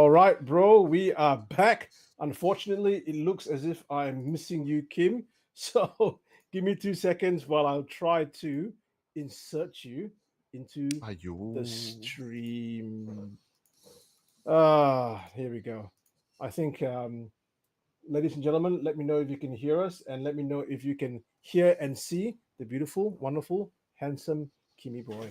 All right, bro, we are back. Unfortunately, it looks as if I'm missing you, Kim. So give me 2 seconds while I'll try to insert you into Ayo. the stream. Here we go. I think, ladies and gentlemen, let me know if you can hear us and let me know if you can hear and see the beautiful, wonderful, handsome Kimmy boy.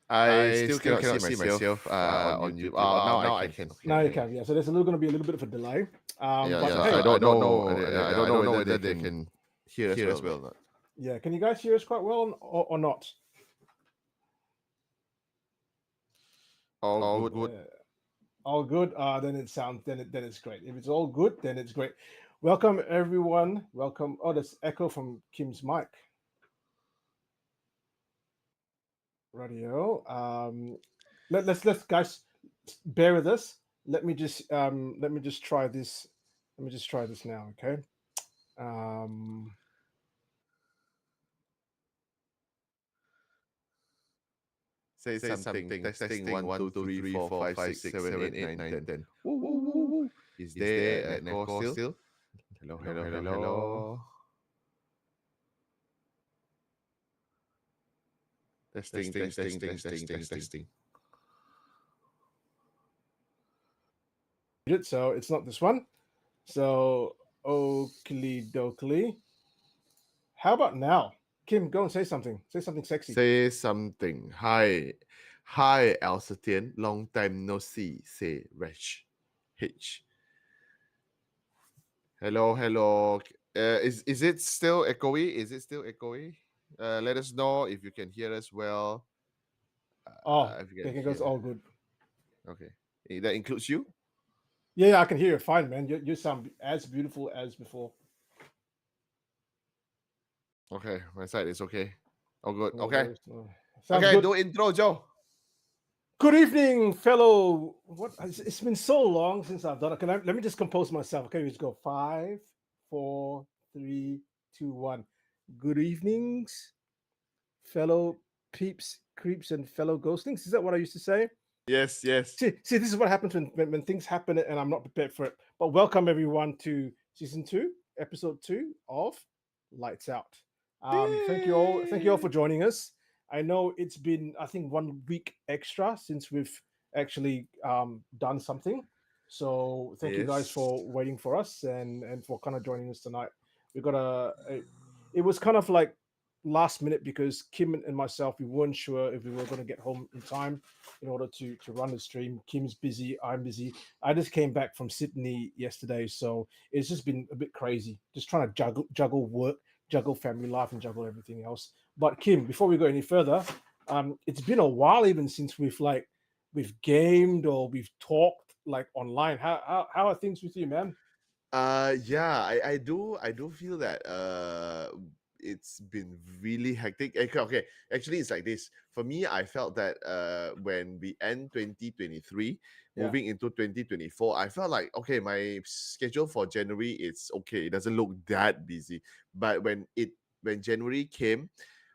I I still still cannot see cannot see myself myself on on YouTube. YouTube. Now I Now I can. can. Now Okay. you can, yeah. So there's going to be a little bit of a delay. Yeah, But so hey, I don't know. I I don't don't know know whether whether they they can can hear us hear well us or not. well or not. yeah, can you guys hear us quite well or not? All All good. good. Yeah. All good. Then it sounds then it's great. If it's all good, then it's great. Welcome everyone. Welcome. Oh, there's echo from Kim's mic. Radio. Let's guys bear with us. Let me just try this. Let me just try this now. Okay. Um. Say Say something. something. Testing Testing. one, One, two, two, three, three, four, four, five, five, six, six, seven, seven, eight, eight, nine, nine, ten. ten. Woo, Woo, woo, woo, woo, woo, woo. woo. Is Is there there an an echo echo still? still? Hello, Hello, hello, hello, hello, hello. hello. Testing, Testing, testing, testing, testing, testing, testing. testing. So it's not this one. So Oakley Dokley. How about now? Kim, go and say something. Say something sexy. Say something. Hi. Hi, Alcetian. Long time no see. Say Resh. H. Hello, hello. Is it still echoey? Is it still echoey? Let us know if you can hear us well. Oh, If you can okay, goes hear. all good. Okay. That includes you? Yeah, yeah, I can hear you fine, man. You sound as beautiful as before. Okay. My side is okay. All good. No Okay. worries. No. Sounds Okay. good. Do intro, Joe. Good evening, fellow. What? It's been so long since I've done it. Let me just compose myself. Okay, let's go. Five, four, three, two, one. Good evenings, fellow peeps, creeps, and fellow ghostlings. Is that what I used to say? Yes, yes. See, this is what happens when things happen and I'm not prepared for it. But welcome everyone to season 2, episode 2 of Lights Out. Thank you all for Yay. joining us. I know it's been, I think, 1 week extra since we've actually done something. So thank you guys Yes. for waiting for us and for kind of joining us tonight. We got it was kind of like last minute because Kim and myself, we weren't sure if we were going to get home in time in order to run the stream. Kim's busy, I'm busy. I just came back from Sydney yesterday, so it's just been a bit crazy. Just trying to juggle work, juggle family life, and juggle everything else. But Kim, before we go any further, it's been a while even since we've gamed or we've talked like online. How are things with you, man? Yeah, I do feel that it's been really hectic. Okay, actually it's like this. For me, I felt that when we end 2023, Yeah. moving into 2024, I felt like okay, my schedule for January it's okay. It doesn't look that busy. But when January came,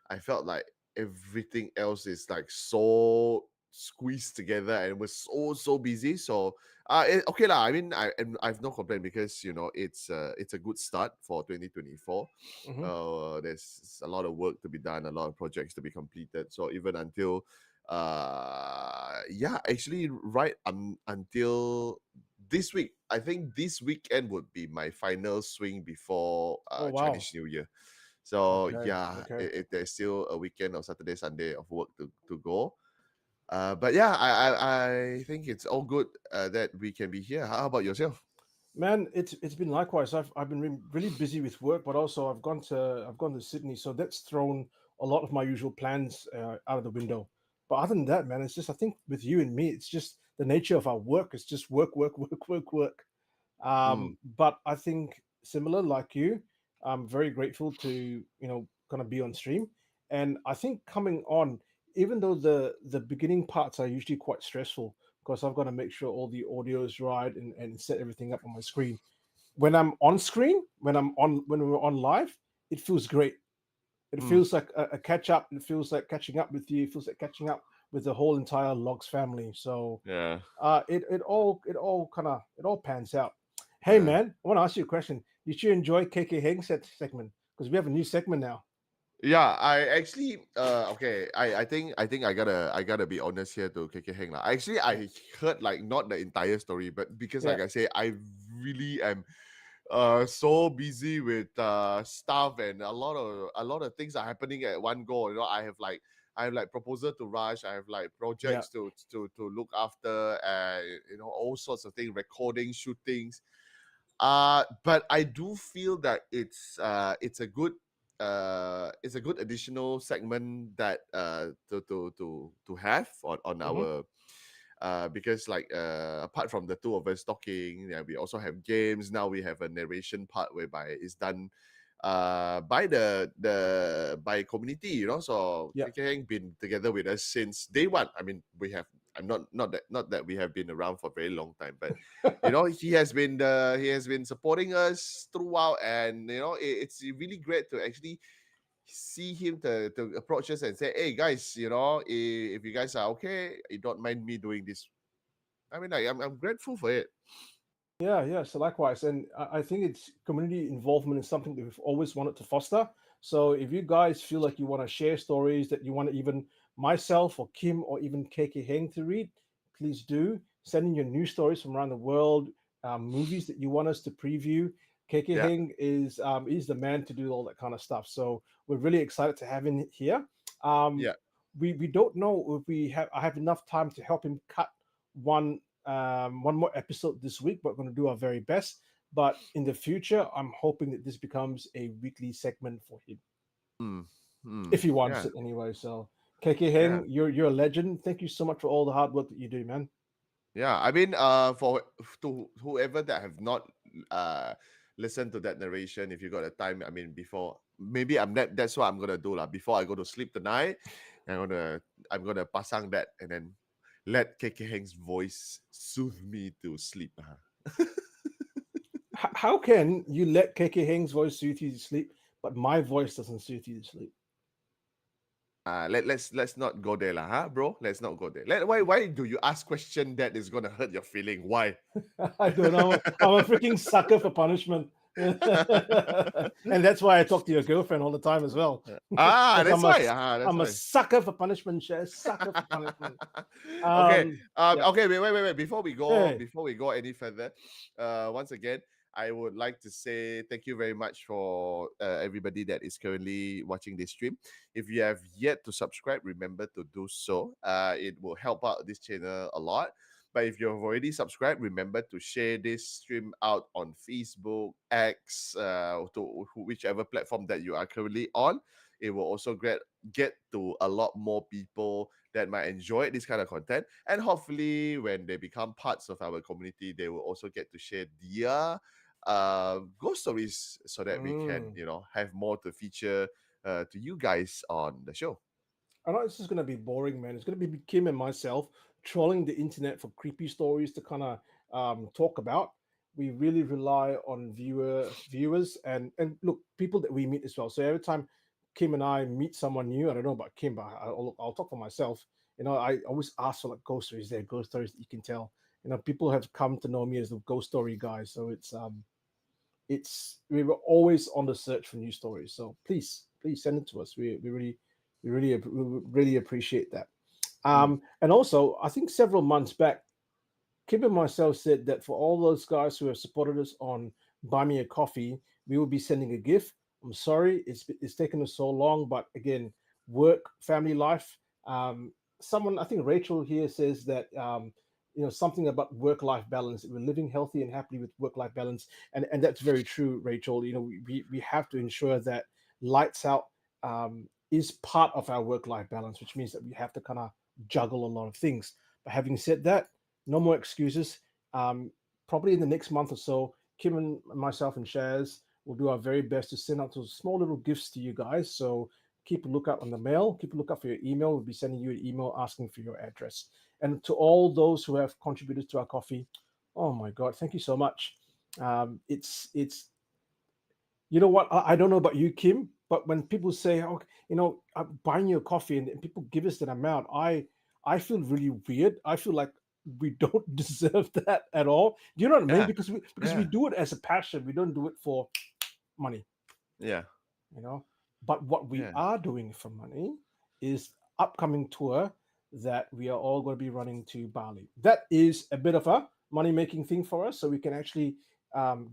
I felt like everything else is like so squeezed together and was so busy. So okay lah. I mean, I've no complaint because it's a good start for 2024. Hmm. There's a lot of work to be done, a lot of projects to be completed. So even until yeah, actually right until this week, I think this weekend would be my final swing before Oh wow. Chinese New Year. So Okay. yeah, Okay. there's still a weekend of Saturday, Sunday of work to go. But yeah, I think it's all good that we can be here. How about yourself? Man, it's been likewise. I've been really busy with work, but also I've gone to Sydney, so that's thrown a lot of my usual plans out of the window. But other than that, man, it's just I think with you and me, it's just the nature of our work. It's just work, work, work, work, work. Mm, But I think similar like you, I'm very grateful to kind of be on stream, and I think coming on, even though the beginning parts are usually quite stressful because I've got to make sure all the audio is right and set everything up on my screen. When I'm on screen, when we're on live, it feels great. It mm, feels like a catch up. It feels like catching up with you. It feels like catching up with the whole entire Logs family. So Yeah. it all pans out. Hey Yeah. man, I want to ask you a question. Did you enjoy KK Heng segment? Because we have a new segment now. Yeah, I actually okay. I think I gotta be honest here to KK Heng lah. Actually, Yeah, I heard like not the entire story, but because yeah, like I say, I really am so busy with stuff, and a lot of things are happening at one go. I have like proposal to rush. I have like yeah. projects to look after, and all sorts of things, recording, shootings. But I do feel that it's a good additional segment that to have on Mm-hmm. our because like apart from the two of us talking, yeah, we also have games. Now we have a narration part whereby it's done by community, so Yeah, KK been together with us since day one. I mean, we have I'm not that we have been around for a very long time, but he has been supporting us throughout, and it's really great to actually see him to approach us and say, hey guys, if you guys are okay, you don't mind me doing this. I mean, like, I'm grateful for it. yeah, yeah. So likewise, and I think it's community involvement is something that we've always wanted to foster. So if you guys feel like you want to share stories that you want to even myself or Kim or even KK Heng to read, please do send in your news stories from around the world, movies that you want us to preview. KK Yeah. Heng is the man to do all that kind of stuff. So we're really excited to have him here. Um, Yeah. we don't know if I have enough time to help him cut one one more episode this week. We're going to do our very best. But in the future, I'm hoping that this becomes a weekly segment for him Mm, if he wants yeah. it anyway. So KK Yeah. Heng, you're a legend. Thank you so much for all the hard work that you do, man. Yeah, I mean, for to whoever that have not uh listened to that narration, if you got a time, I mean, before maybe that's what I'm gonna do lah. Before I go to sleep tonight, I'm gonna I'm gonna pasang that and then let KK Heng's voice soothe me to sleep. How can you let KK Heng's voice soothe you to sleep, but my voice doesn't soothe you to sleep? Let's not go there lah, huh, bro? Let's not go there. Why do you ask question that is gonna hurt your feeling? Why? I don't know. I'm a freaking sucker for punishment. And that's why I talk to your girlfriend all the time as well. Because That's why. That's I'm a why. sucker for punishment, Share. Sucker for punishment. Okay. Yeah. Okay. Wait. Hey. Before we go any further, once again, I would like to say thank you very much for everybody that is currently watching this stream. If you have yet to subscribe, remember to do so. It will help out this channel a lot. But if you have already subscribed, remember to share this stream out on Facebook, X, to whichever platform that you are currently on. It will also get to a lot more people that might enjoy this kind of content. And hopefully, when they become parts of our community, they will also get to share their ghost stories so that we can, Mm. have more to feature to you guys on the show. I know this is going to be boring, man. It's going to be Kim and myself trolling the internet for creepy stories to kind of talk about. We really rely on viewers and look people that we meet as well. So every time Kim and I meet someone new, I don't know about Kim, but I'll talk for myself. I always ask for like ghost stories. There are ghost stories that you can tell. People have come to know me as the ghost story guy. So it's we were always on the search for new stories. So please send it to us. We really appreciate that. Mm. And also, I think several months back, Kim and myself said that for all those guys who have supported us on Buy Me a Coffee, we will be sending a gift. I'm sorry, it's taken us so long, but again, work, family life. Someone, I think Rachel here says that something about work-life balance. We're living healthy and happily with work-life balance, and that's very true, Rachel. We have to ensure that lights out is part of our work-life balance, which means that we have to kind of juggle a lot of things. But having said that, no more excuses. Probably in the next month or so, Kim and myself and Shaz will do our very best to send out those small little gifts to you guys. So keep a lookout on the mail. Keep a lookout for your email. We'll be sending you an email asking for your address. And to all those who have contributed to our coffee, oh my God, thank you so much. It's you know what? I don't know about you, Kim, but when people say, "Oh, I'm buying you a coffee," and people give us that amount, I I feel really weird. I feel like we don't deserve that at all. Do you know what I mean? Yeah. Because we Yeah. do it as a passion. We don't do it for money, Yeah. you know. But what we Yeah. are doing for money is upcoming tour that we are all going to be running to Bali. That is a bit of a money making thing for us, so we can actually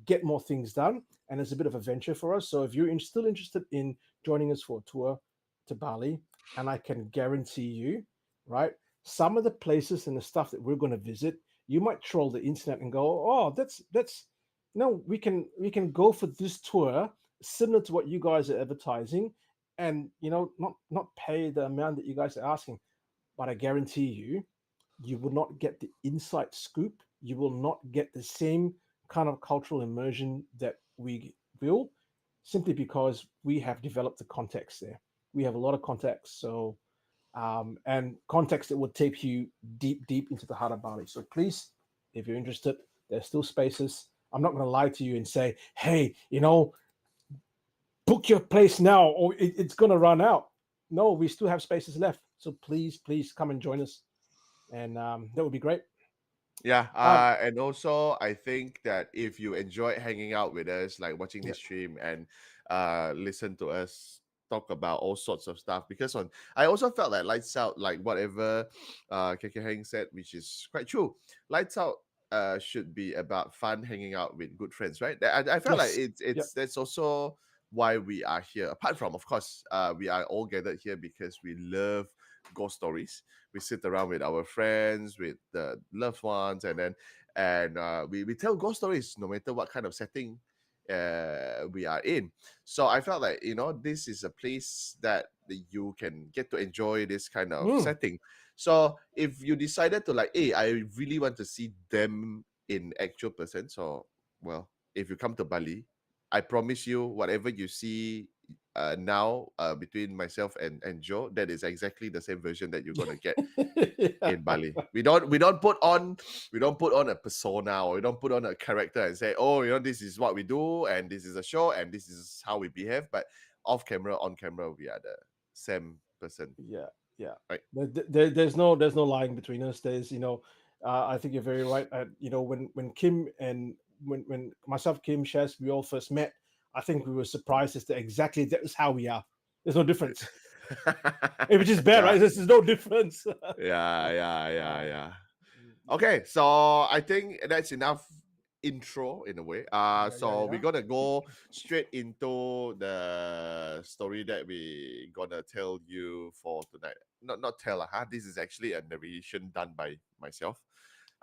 get more things done, and it's a bit of a venture for us. So if you're still interested in joining us for a tour to Bali, and I can guarantee you, right, some of the places and the stuff that we're going to visit, you might troll the internet and go, "Oh, that's no, we can go for this tour similar to what you guys are advertising, and not pay the amount that you guys are asking." But I guarantee you, you will not get the inside scoop. You will not get the same kind of cultural immersion that we will, simply because we have developed the context there. We have a lot of context, so and context that would take you deep, deep into the heart of Bali. So please, if you're interested, there's still spaces. I'm not going to lie to you and say, hey, book your place now or it's going to run out. No, we still have spaces left. So please, please come and join us. And that would be great. Yeah, Um, and also I think that if you enjoy hanging out with us, like watching yeah. this stream and listen to us talk about all sorts of stuff, because I also felt that Lights Out, like whatever KK Hang said, which is quite true. Lights Out should be about fun, hanging out with good friends, right? I felt like Yes. it's Yep. it's that's also why we are here. Apart from, of course, we are all gathered here because we love ghost stories. We sit around with our friends, with the loved ones, and we tell ghost stories no matter what kind of setting we are in. So I felt like this is a place that you can get to enjoy this kind of Mm. setting. So if you decided to like, hey, I really want to see them in actual person, so well, if you come to Bali, I promise you, whatever you see now between myself and Joe, that is exactly the same version that you're gonna get Yeah. in Bali. We don't put on a persona, or we don't put on a character and say, oh, this is what we do and this is a show and this is how we behave. But off camera, on camera, we are the same person, Yeah, yeah. right? There's no lying between us. I think you're very right. When Kim and when myself, Kim, Shes, we all first met, I think we were surprised as to exactly that is how we are. There's no difference. Which is bad, Yeah, right? There's no difference. yeah, yeah, yeah, Uh, yeah. yeah, Okay, so I think that's enough intro in a way. yeah, yeah, So we're yeah. gonna go straight into the story that we gonna tell you for tonight. Not tell, huh? This is actually a narration done by myself.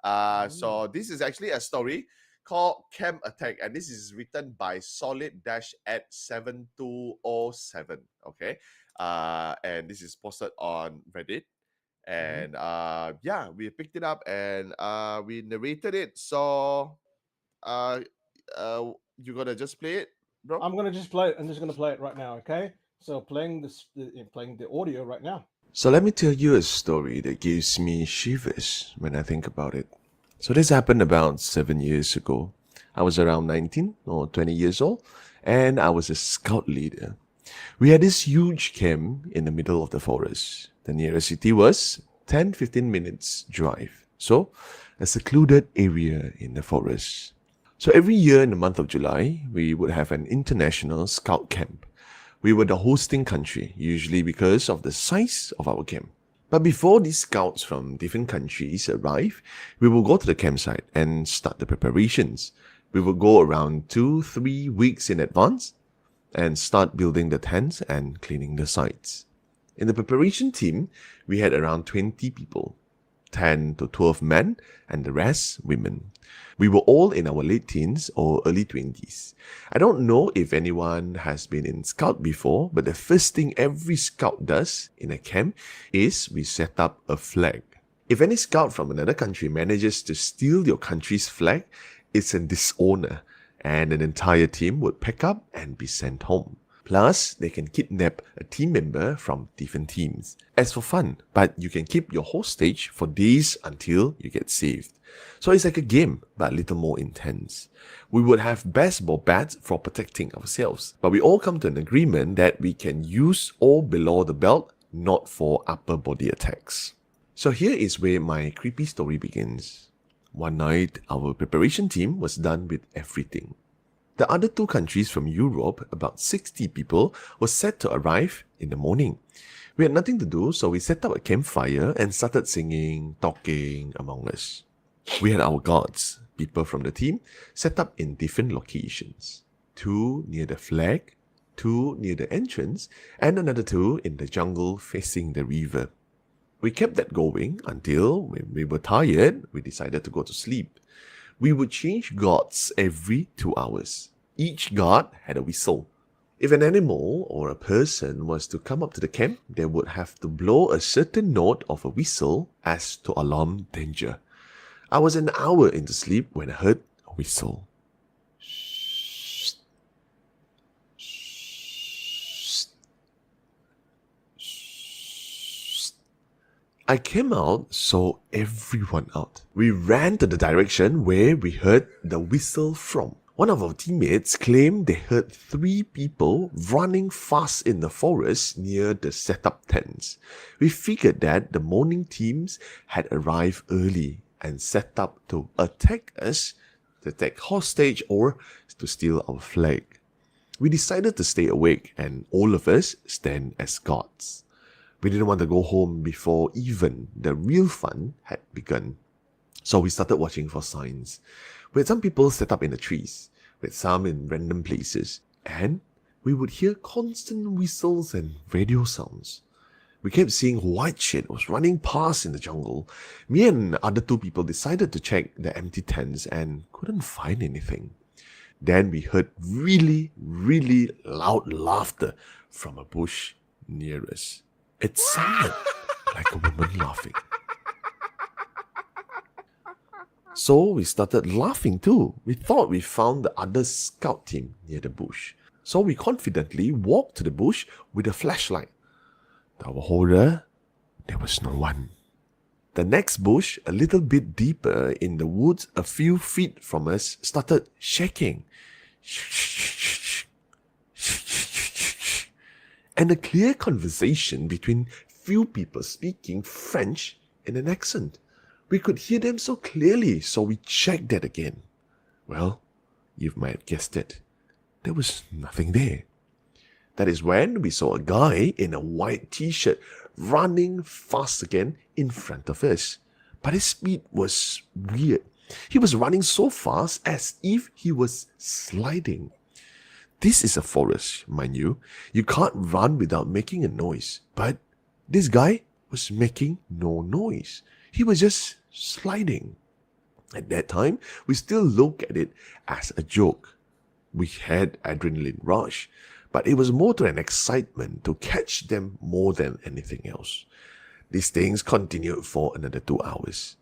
Mm. So this is actually a story called Camp Attack, and this is written by Solid Dash at 7207. Okay. And this is posted on Reddit, Mhm. and yeah, we picked it up and we narrated it. So uh you gonna just play it, bro? I'm gonna just play it. I'm just gonna play it right now. Okay. So playing the audio right now. So let me tell you a story that gives me shivers when I think about it. So this happened about 7 years ago. I was around 19 or 20 years old, and I was a scout leader. We had this huge camp in the middle of the forest. The nearest city was 10-15 minutes drive. So a secluded area in the forest. So every year in the month of July, we would have an international scout camp. We were the hosting country, usually because of the size of our camp. But before these scouts from different countries arrive, we will go to the campsite and start the preparations. We will go around 2-3 weeks in advance and start building the tents and cleaning the sites. In the preparation team, we had around 20 people, 10 to 12 men, and the rest women. We were all in our late teens or early 20s. I don't know if anyone has been in scout before, but the first thing every scout does in a camp is we set up a flag. If any scout from another country manages to steal your country's flag, it's a dishonor, and an entire team would pack up and be sent home. Plus, they can kidnap a team member from different teams. As for fun, but you can keep your hostage for days until you get saved. So it's like a game, but a little more intense. We would have baseball bats for protecting ourselves, but we all come to an agreement that we can use all below the belt, not for upper body attacks. So here is where my creepy story begins. One night, our preparation team was done with everything. The other two countries from Europe, about 60 people, were set to arrive in the morning. We had nothing to do, so we set up a campfire and started singing, talking among us. We had our guards, people from the team, set up in different locations. 2 near the flag, 2 near the entrance, and another 2 in the jungle facing the river. We kept that going until, when we were tired, we decided to go to sleep. We would change guards every 2 hours. Each guard had a whistle. If an animal or a person was to come up to the camp, they would have to blow a certain note of a whistle as to alarm danger. I was an hour into sleep when I heard a whistle. I came out, so everyone out. We ran to the direction where we heard the whistle from. One of our teammates claimed they heard 3 people running fast in the forest near the setup tents. We figured that the morning teams had arrived early and set up to attack us, to take hostage, or to steal our flag. We decided to stay awake and all of us stand as guards. We didn't want to go home before even the real fun had begun. So we started watching for signs. We had some people set up in the trees, with some in random places, and we would hear constant whistles and radio sounds. We kept seeing white shit was running past in the jungle. Me and other 2 people decided to check the empty tents and couldn't find anything. Then we heard really, really loud laughter from a bush near us. It sounded like a woman laughing. So we started laughing too. We thought we found the other scout team near the bush. So we confidently walked to the bush with a flashlight. To our horror, there was no one. The next bush, a little bit deeper in the woods a few feet from us, started shaking. And a clear conversation between few people speaking French in an accent. We could hear them so clearly, so we checked that again. Well, you might have guessed it. There was nothing there. That is when we saw a guy in a white t-shirt running fast again in front of us. But his speed was weird. He was running so fast as if he was sliding. This is a forest, mind you. You can't run without making a noise. But this guy was making no noise. He was just sliding. At that time, we still look at it as a joke. We had adrenaline rush, but it was more to an excitement to catch them more than anything else. These things continued for another 2 hours.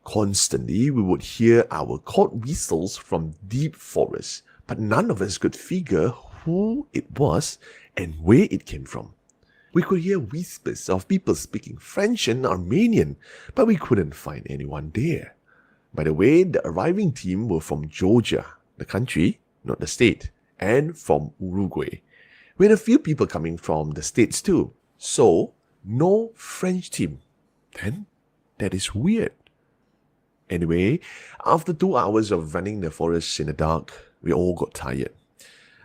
Constantly, we would hear our cold whistles from deep forests, but none of us could figure who it was and where it came from. We could hear whispers of people speaking French and Armenian, but we couldn't find anyone there. By the way, the arriving team were from Georgia, the country, not the state, and from Uruguay. We had a few people coming from the States too, so no French team. Then that is weird. Anyway, after 2 hours of running the forest in the dark, we all got tired.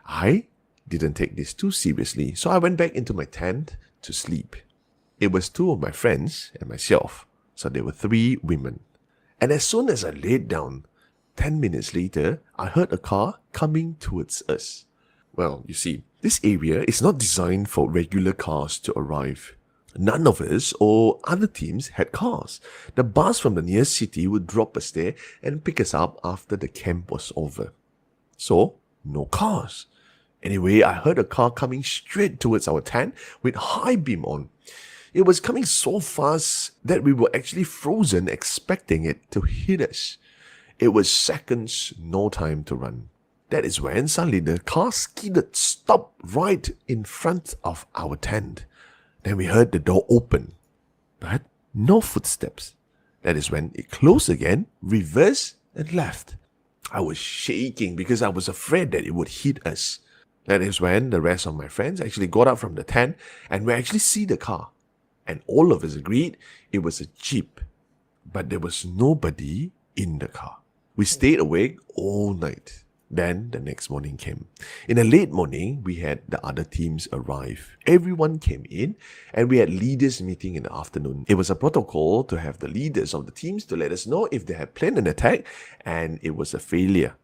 I didn't take this too seriously, so I went back into my tent to sleep. It was 2 of my friends and myself, so there were 3 women. And as soon as I laid down, 10 minutes later, I heard a car coming towards us. Well, you see, this area is not designed for regular cars to arrive. None of us or other teams had cars. The bus from the nearest city would drop us there and pick us up after the camp was over. So, no cars. Anyway, I heard a car coming straight towards our tent with high beam on. It was coming so fast that we were actually frozen expecting it to hit us. It was seconds, no time to run. That is when suddenly the car skidded, stopped right in front of our tent. Then we heard the door open, but no footsteps. That is when it closed again, reversed, and left. I was shaking because I was afraid that it would hit us. That is when the rest of my friends actually got up from the tent and we actually see the car. And all of us agreed it was a Jeep, but there was nobody in the car. We stayed awake all night. Then the next morning came. In the late morning, we had the other teams arrive. Everyone came in and we had leaders meeting in the afternoon. It was a protocol to have the leaders of the teams to let us know if they had planned an attack and it was a failure.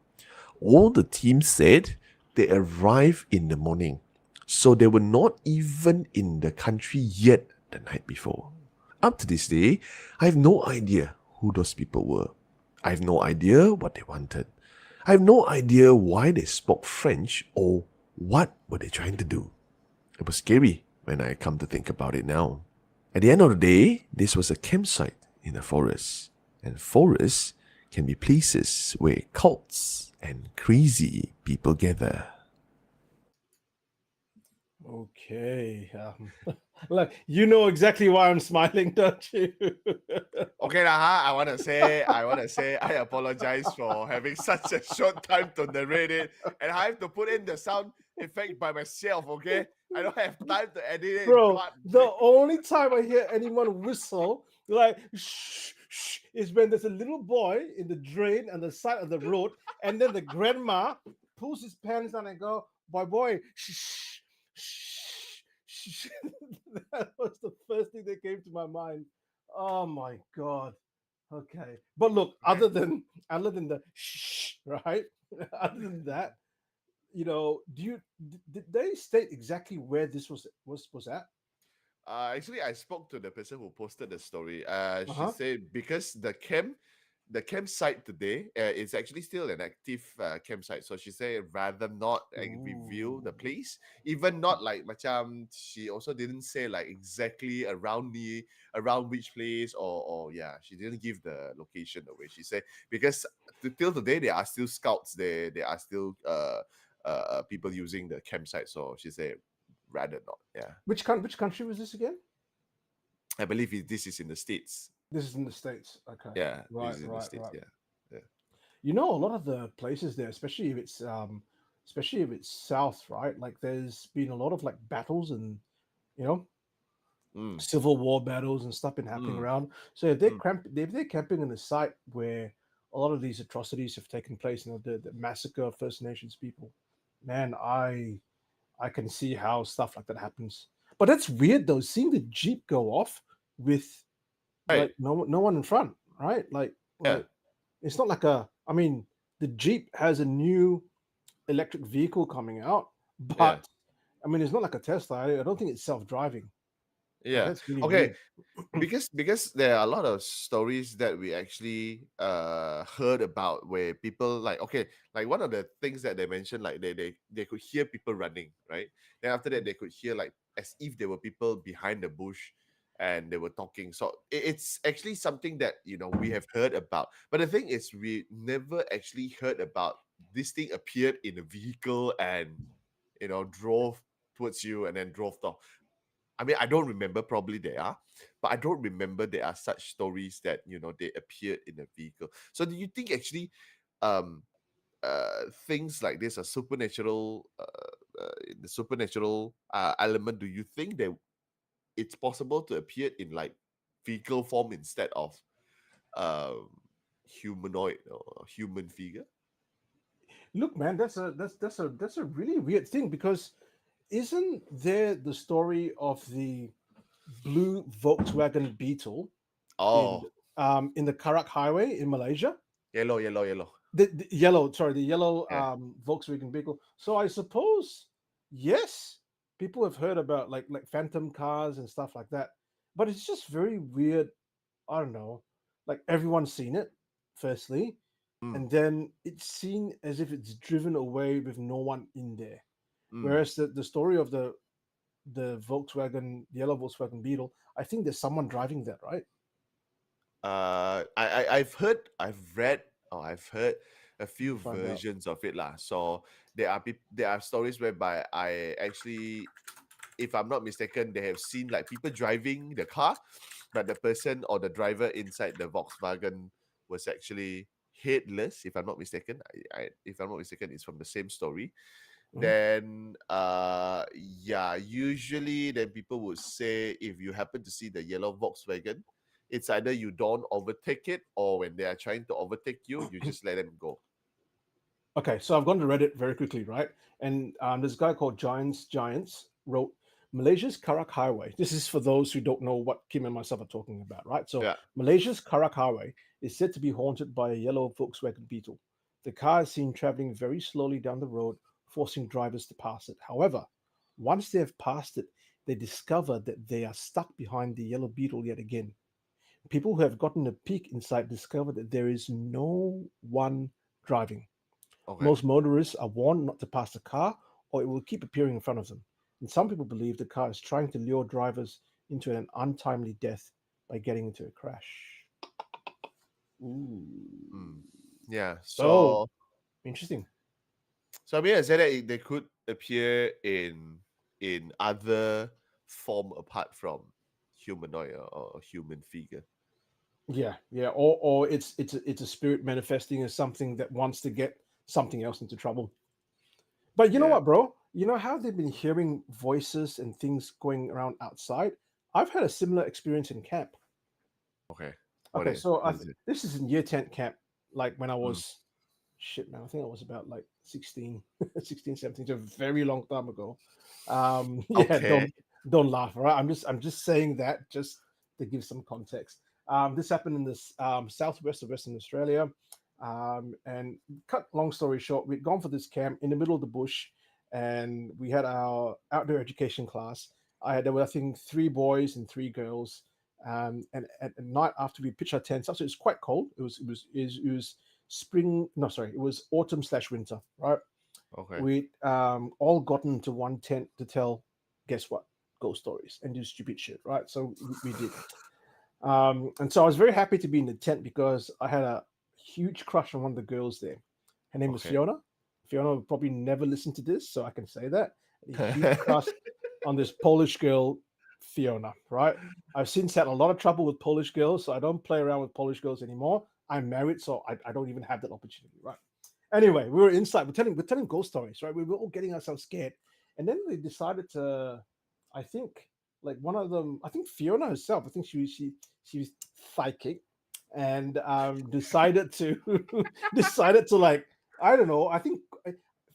All the teams said they arrived in the morning. So they were not even in the country yet the night before. Up to this day, I have no idea who those people were. I have no idea what they wanted. I have no idea why they spoke French or what were they trying to do. It was scary when I come to think about it now. At the end of the day, this was a campsite in a forest. And forests can be places where cults and crazy people gather. Okay. Look, you know exactly why I'm smiling, don't you? Okay, lah. I want to say, I apologize for having such a short time to narrate it, and I have to put in the sound effect by myself. Okay, I don't have time to edit it. Bro, God, the only time I hear anyone whistle, like shh, shh, is when there's a little boy in the drain on the side of the road, and then the grandma pulls his pants down and go, boy, shh, shh, shh. That was the first thing that came to my mind. Oh my god. Okay. But look, other than the shh, right? Other than that, did they state exactly where this was at? actually, I spoke to the person who posted the story. She Uh-huh. said because the campsite today is actually still an active campsite. So she said rather not reveal the Ooh. place, even not like macam. She also didn't say like exactly around which place or yeah. She didn't give the location away. She said because till today there are still scouts there. There are still people using the campsite. So she said rather not. Yeah. Which country was this again? I believe this is in the States. This is in the States. Okay. Yeah, this Right, is in the right, States. right. Yeah. Yeah. You know, a lot of the places there, especially if it's south, right? Like there's been a lot of like battles and you know, Mm, civil war battles and stuff been happening mm, around. So mm. if they're camping in a site where a lot of these atrocities have taken place, the massacre of First Nations people, man, I can see how stuff like that happens. But that's weird though, seeing the Jeep go off with Right. like no one in front, right? Yeah. Like it's not like a I mean, the Jeep has a new electric vehicle coming out, Yeah. but I mean it's not like a Tesla. I don't think it's self-driving. Like Yeah. that's really Okay. weird. Because there are a lot of stories that we actually heard about where people like okay, like one of the things that they mentioned, like they could hear people running, right? Then after that they could hear like as if there were people behind the bush and they were talking. So it's actually something that we have heard about. But the thing is we never actually heard about this thing appeared in a vehicle and drove towards you and then drove off. I mean, I don't remember. Probably they are, but I don't remember there are such stories that they appeared in a vehicle. So, do you think actually, um, things like this are supernatural? In the supernatural element, do you think that it's possible to appear in like vehicle form instead of um humanoid or human figure? Look, man, that's a really weird thing because isn't there the story of the blue Volkswagen Beetle in Oh, in the Karak Highway in Malaysia? yellow, yellow, yellow. The yellow, sorry, the yellow Yeah. Volkswagen Beetle. So I suppose yes, people have heard about like phantom cars and stuff like that, but it's just very weird. I don't know, like everyone's seen it, firstly, Mm, and then it's seen as if it's driven away with no one in there. mm. Whereas the story of the Volkswagen, the yellow Volkswagen Beetle, I think there's someone driving that, right? I've read, or I've heard a Let me few find out. versions of it lah. So there are stories whereby I actually, if I'm not mistaken, they have seen like people driving the car, but the person or the driver inside the Volkswagen was actually headless. If I'm not mistaken, if I'm not mistaken, it's from the same story. then yeah, usually then people would say if you happen to see the yellow Volkswagen, it's either you don't overtake it, or when they are trying to overtake you, you just let them go. Okay, so I've gone to Reddit very quickly, right? And this guy called Giants wrote Malaysia's Karak Highway. This is for those who don't know what Kim and myself are talking about, right? So Yeah. Malaysia's Karak Highway is said to be haunted by a yellow Volkswagen Beetle. The car is seen traveling very slowly down the road, forcing drivers to pass it. However, once they have passed it, they discover that they are stuck behind the yellow Beetle yet again. People who have gotten a peek inside discover that there is no one driving. Okay. Most motorists are warned not to pass the car or it will keep appearing in front of them. And some people believe the car is trying to lure drivers into an untimely death by getting into a crash. Ooh. Yeah. So interesting. So I mean, I said that they could appear in other form apart from humanoid or human figure. Yeah, yeah. Or it's a spirit manifesting as something that wants to get something else into trouble. But you know Yeah. what, bro? You know how they've been hearing voices and things going around outside? I've had a similar experience in camp. Okay. Okay, so what is it? this is in year 10 camp, like when I Mm. was, shit, man, I think I was about like 16, 16, 17, so a very long time ago. Yeah, Okay. don't laugh, all right? I'm just saying that just to give some context. This happened in this southwest of Western Australia. And cut long story short, we'd gone for this camp in the middle of the bush, and we had our outdoor education class. There were, I think, 3 boys and 3 girls. And at night after we pitched our tents up, so it was quite cold. It was spring. No, sorry, it was autumn/winter. Right. Okay. We all gotten into one tent to tell, guess what, ghost stories and do stupid shit. Right. So we did. And so I was very happy to be in the tent because I had a huge crush on one of the girls there. Her name was Okay. Fiona. Fiona would probably never listen to this, so I can say that. A huge crush on this Polish girl, Fiona, right? I've since had a lot of trouble with Polish girls, so I don't play around with Polish girls anymore. I'm married, so I don't even have that opportunity, right? Anyway, we were inside. We're telling ghost stories, right? We were all getting ourselves scared, and then they decided to, I think, like one of them, I think Fiona herself, I think she was psychic, and decided to decided to, like, I don't know, I think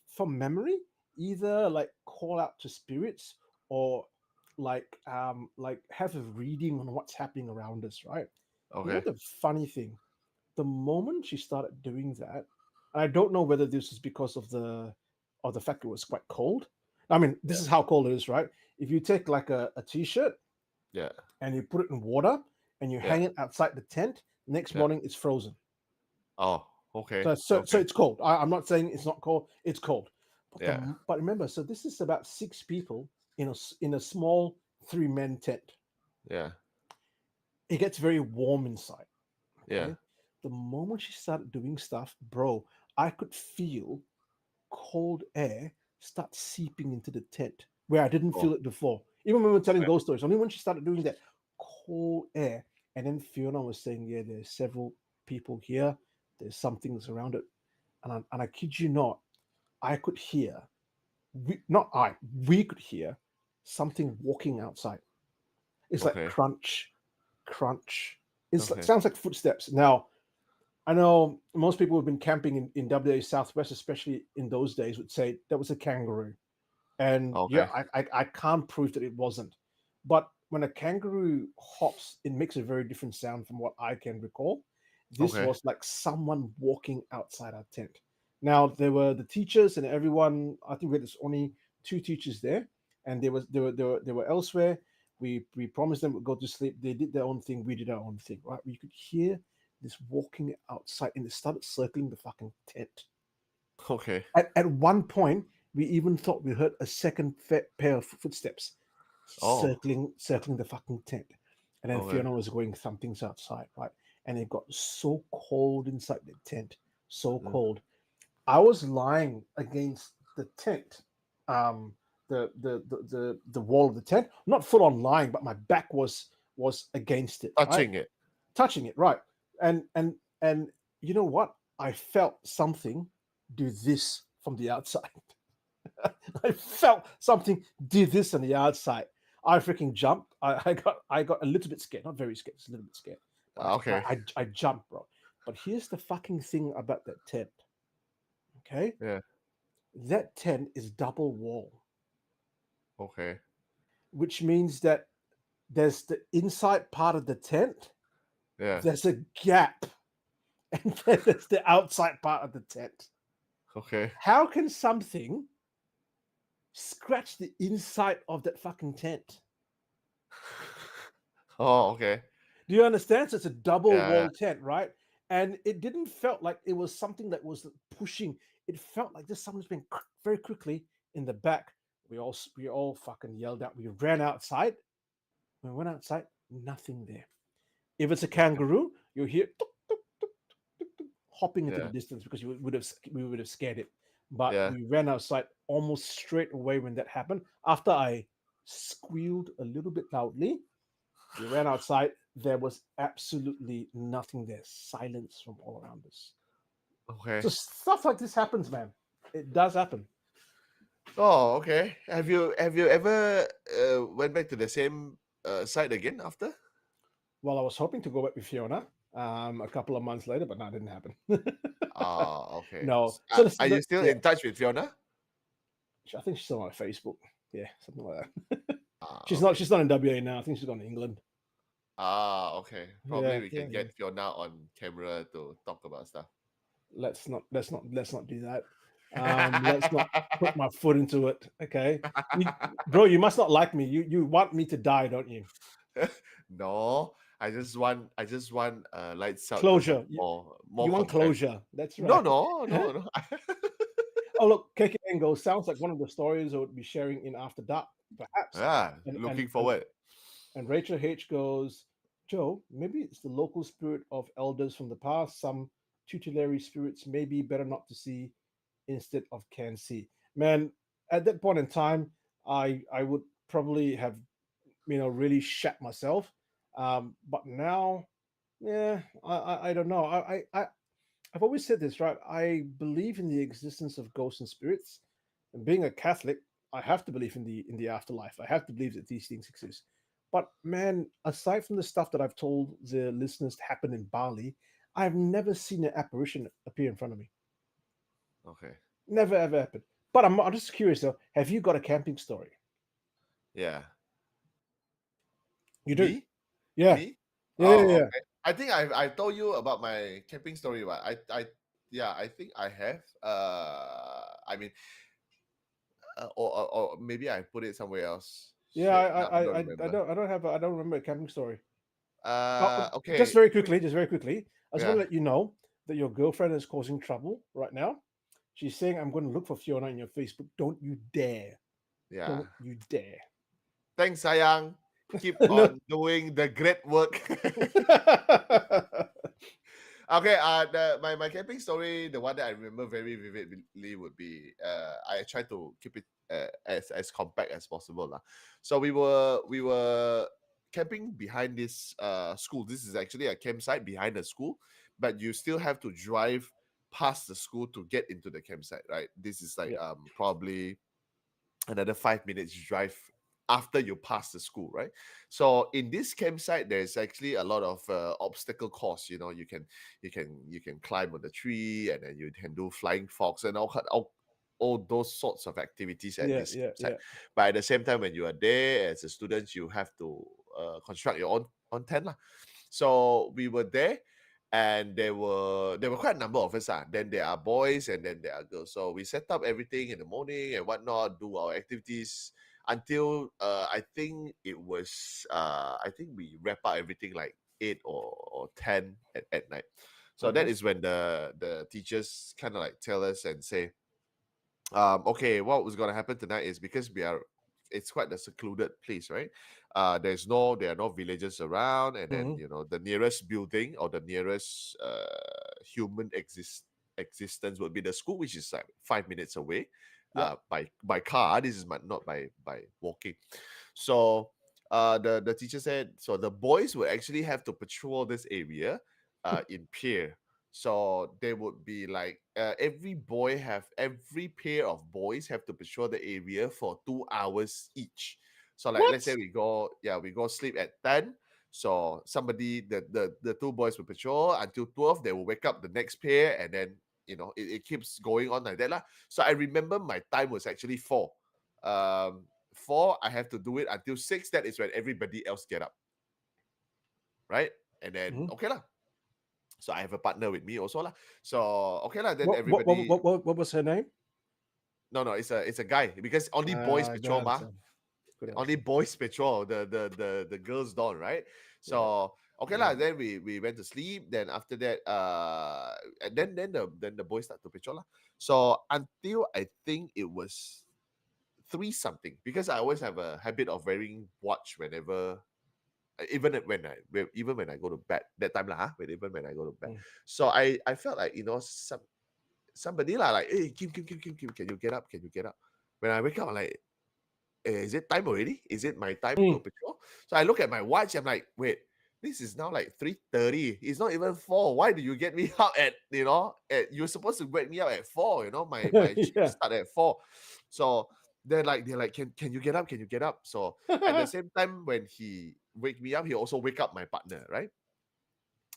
from memory, either like call out to spirits or like have a reading on what's happening around us, right? You know Okay. the funny thing, the moment she started doing that, and I don't know whether this is because of the fact it was quite cold. I mean, this is how cold it is, right? If you take like a t-shirt Yeah. and you put it in water and you Yeah. hang it outside the tent, next Yeah. morning it's frozen. Oh. Okay. So it's cold. I'm not saying it's not cold. It's cold. But Yeah. but remember, so this is about 6 people in a small 3-man tent. Yeah. It gets very warm inside. Yeah. Okay. The moment she started doing stuff, bro, I could feel cold air start seeping into the tent where I didn't Oh. feel it before. Even when we were telling Okay. ghost stories, only when she started doing that cold air. And then Fiona was saying, yeah, there's several people here. There's some things around it. And I kid you not, I could hear, we could hear something walking outside. It's like Okay. crunch, crunch. It Okay. sounds like footsteps. Now, I know most people who've been camping in WA Southwest, especially in those days, would say that was a kangaroo. And yeah, Okay. I can't prove that it wasn't. But when a kangaroo hops, it makes a very different sound from what I can recall. This Okay. was like someone walking outside our tent. Now there were the teachers and everyone. I think we had only 2 teachers there, and they were elsewhere. We promised them we'd go to sleep. They did their own thing. We did our own thing. Right? We could hear this walking outside, and it started circling the fucking tent. Okay. At one point, we even thought we heard a second pair of footsteps Oh. circling the fucking tent. And then Okay. Fiona was going, something's outside, right? And it got so cold inside the tent, so Mm. cold. I was lying against the tent, the wall of the tent, not full on lying, but my back was against it, right? Touching it, right? And you know what? I felt something do this from the outside. I felt something did this on the outside. I freaking jumped. I got a little bit scared, not very scared, just a little bit scared. But Okay. I jumped, bro. But here's the fucking thing about that tent. Okay, Yeah. that tent is double wall, Okay. which means that there's the inside part of the tent. Yeah. There's a gap, and then there's the outside part of the tent. Okay. How can something scratch the inside of that fucking tent? Oh, okay. Do you understand? So it's a double Yeah. wall tent, right? And it didn't felt like it was something that was pushing. It felt like just someone's been very quickly in the back. We all fucking yelled out. We ran outside. We went outside. Nothing there. If it's a kangaroo, you'll hear tuk, tuk, tuk, tuk, tuk, hopping into the Yeah. distance because we would have scared it. But Yeah. we ran outside almost straight away when that happened. After I squealed a little bit loudly, we ran outside. There was absolutely nothing there. Silence from all around us. Okay. So stuff like this happens, man. It does happen. Oh, okay. Have you ever went back to the same site again after? Well, I was hoping to go back with Fiona a couple of months later, but no, it didn't happen. Okay. No. Are, So are you still yeah, in touch with Fiona? I think she's still on Facebook. Yeah, something like that. Okay. She's not in WA now. I think she's gone to England. Okay. Probably Yeah, we yeah, can get Fiona on camera to talk about stuff. let's not do that. Let's not put my foot into it. Okay, bro, you must not like me. You want me to die, don't you? No, I just want lights out to Closure. have more You want content. closure. That's No, right. no. Oh, look, KK Angle sounds like one of the stories I would be sharing in After Dark, perhaps. Yeah, And, looking and, forward. and Rachel H goes, Joe, maybe it's the local spirit of elders from the past. Some tutelary spirits may be better not to see instead of can see. Man, at that point in time, I would probably have really shat myself. But now, yeah, I don't know. I've always said this, right? I believe in the existence of ghosts and spirits. And being a Catholic, I have to believe in the afterlife. I have to believe that these things exist. But man, aside from the stuff that I've told the listeners happened in Bali, I've never seen an apparition appear in front of me. Okay. Never ever happened. But I'm just curious though. Have you got a camping story? Yeah. You do? Me? Yeah. Me? Yeah. Oh, Yeah. okay. I think I told you about my camping story, but I think I have. I mean, or maybe I put it somewhere else. Yeah. Shit, now I don't remember. I don't remember a camping story. Okay. Just very quickly. I just want Yeah. to let you know that your girlfriend is causing trouble right now. She's saying, "I'm going to look for Fiona in your Facebook. Don't you dare! Yeah. Don't you dare!" Thanks, sayang. Keep No. on doing the great work. Okay, my camping story, the one that I remember very vividly would be I try to keep it as compact as possible lah. So we were camping behind this school. This is actually a campsite behind the school, but you still have to drive past the school to get into the campsite, right? This is like Yeah. probably another 5 minutes drive after you pass the school, right? So in this campsite, there's actually a lot of obstacle course. You know, you can climb on the tree, and then you can do flying fox and all those sorts of activities at Yeah. this Yeah. campsite. Yeah. But at the same time, when you are there as a student, you have to construct your own tent lah. So we were there, and there were quite a number of us. Then there are boys, and then there are girls. So we set up everything in the morning and whatnot, do our activities until I think we wrap up everything like 8 or 10 at night. So that Okay. is when the teachers kind of like tell us and say, okay, what was gonna happen tonight is because it's quite a secluded place, right? There are no villages around, and then Mhm. the nearest building or the nearest human existence would be the school, which is like 5 minutes away, Yeah. by car. This is not by walking. So the teacher said, so the boys would actually have to patrol this area in pair. So they would be like every pair of boys have to patrol the area for 2 hours each. So like let's say What? we go sleep at 10. So somebody the two boys will patrol until 12. They will wake up the next pair, and then it keeps going on like that lah. So I remember my time was actually 4. 4 I have to do it until 6. That is when everybody else get up, right? And then Mhm. okay lah. So I have a partner with me also lah. So okay lah. Then What what what everybody. what, what, what was her name? No, it's a guy because only boys I patrol don't ma. understand. Couldn't Only understand. boys patrol. The girls don't, right? Yeah. So okay lah. Yeah. Then we went to sleep. Then after that, and then the boys start to patrol lah. So until I think it was 3 something, because I always have a habit of wearing watch whenever even when I go to bed that time lah, even when I go to bed. Mm. So I felt like somebody lah, like, hey, Kim, can you get up? Can you get up? When I wake up, I'm like, is it time already? Is it my time to Mm. patrol? So I look at my watch. I'm like, wait, this is now like 3:30. It's not even 4. Why do you get me up you're supposed to wake me up at 4? My shift Yeah. start at 4. So they're like, can you get up? Can you get up? So at the same time, when he wake me up, he also wake up my partner, right?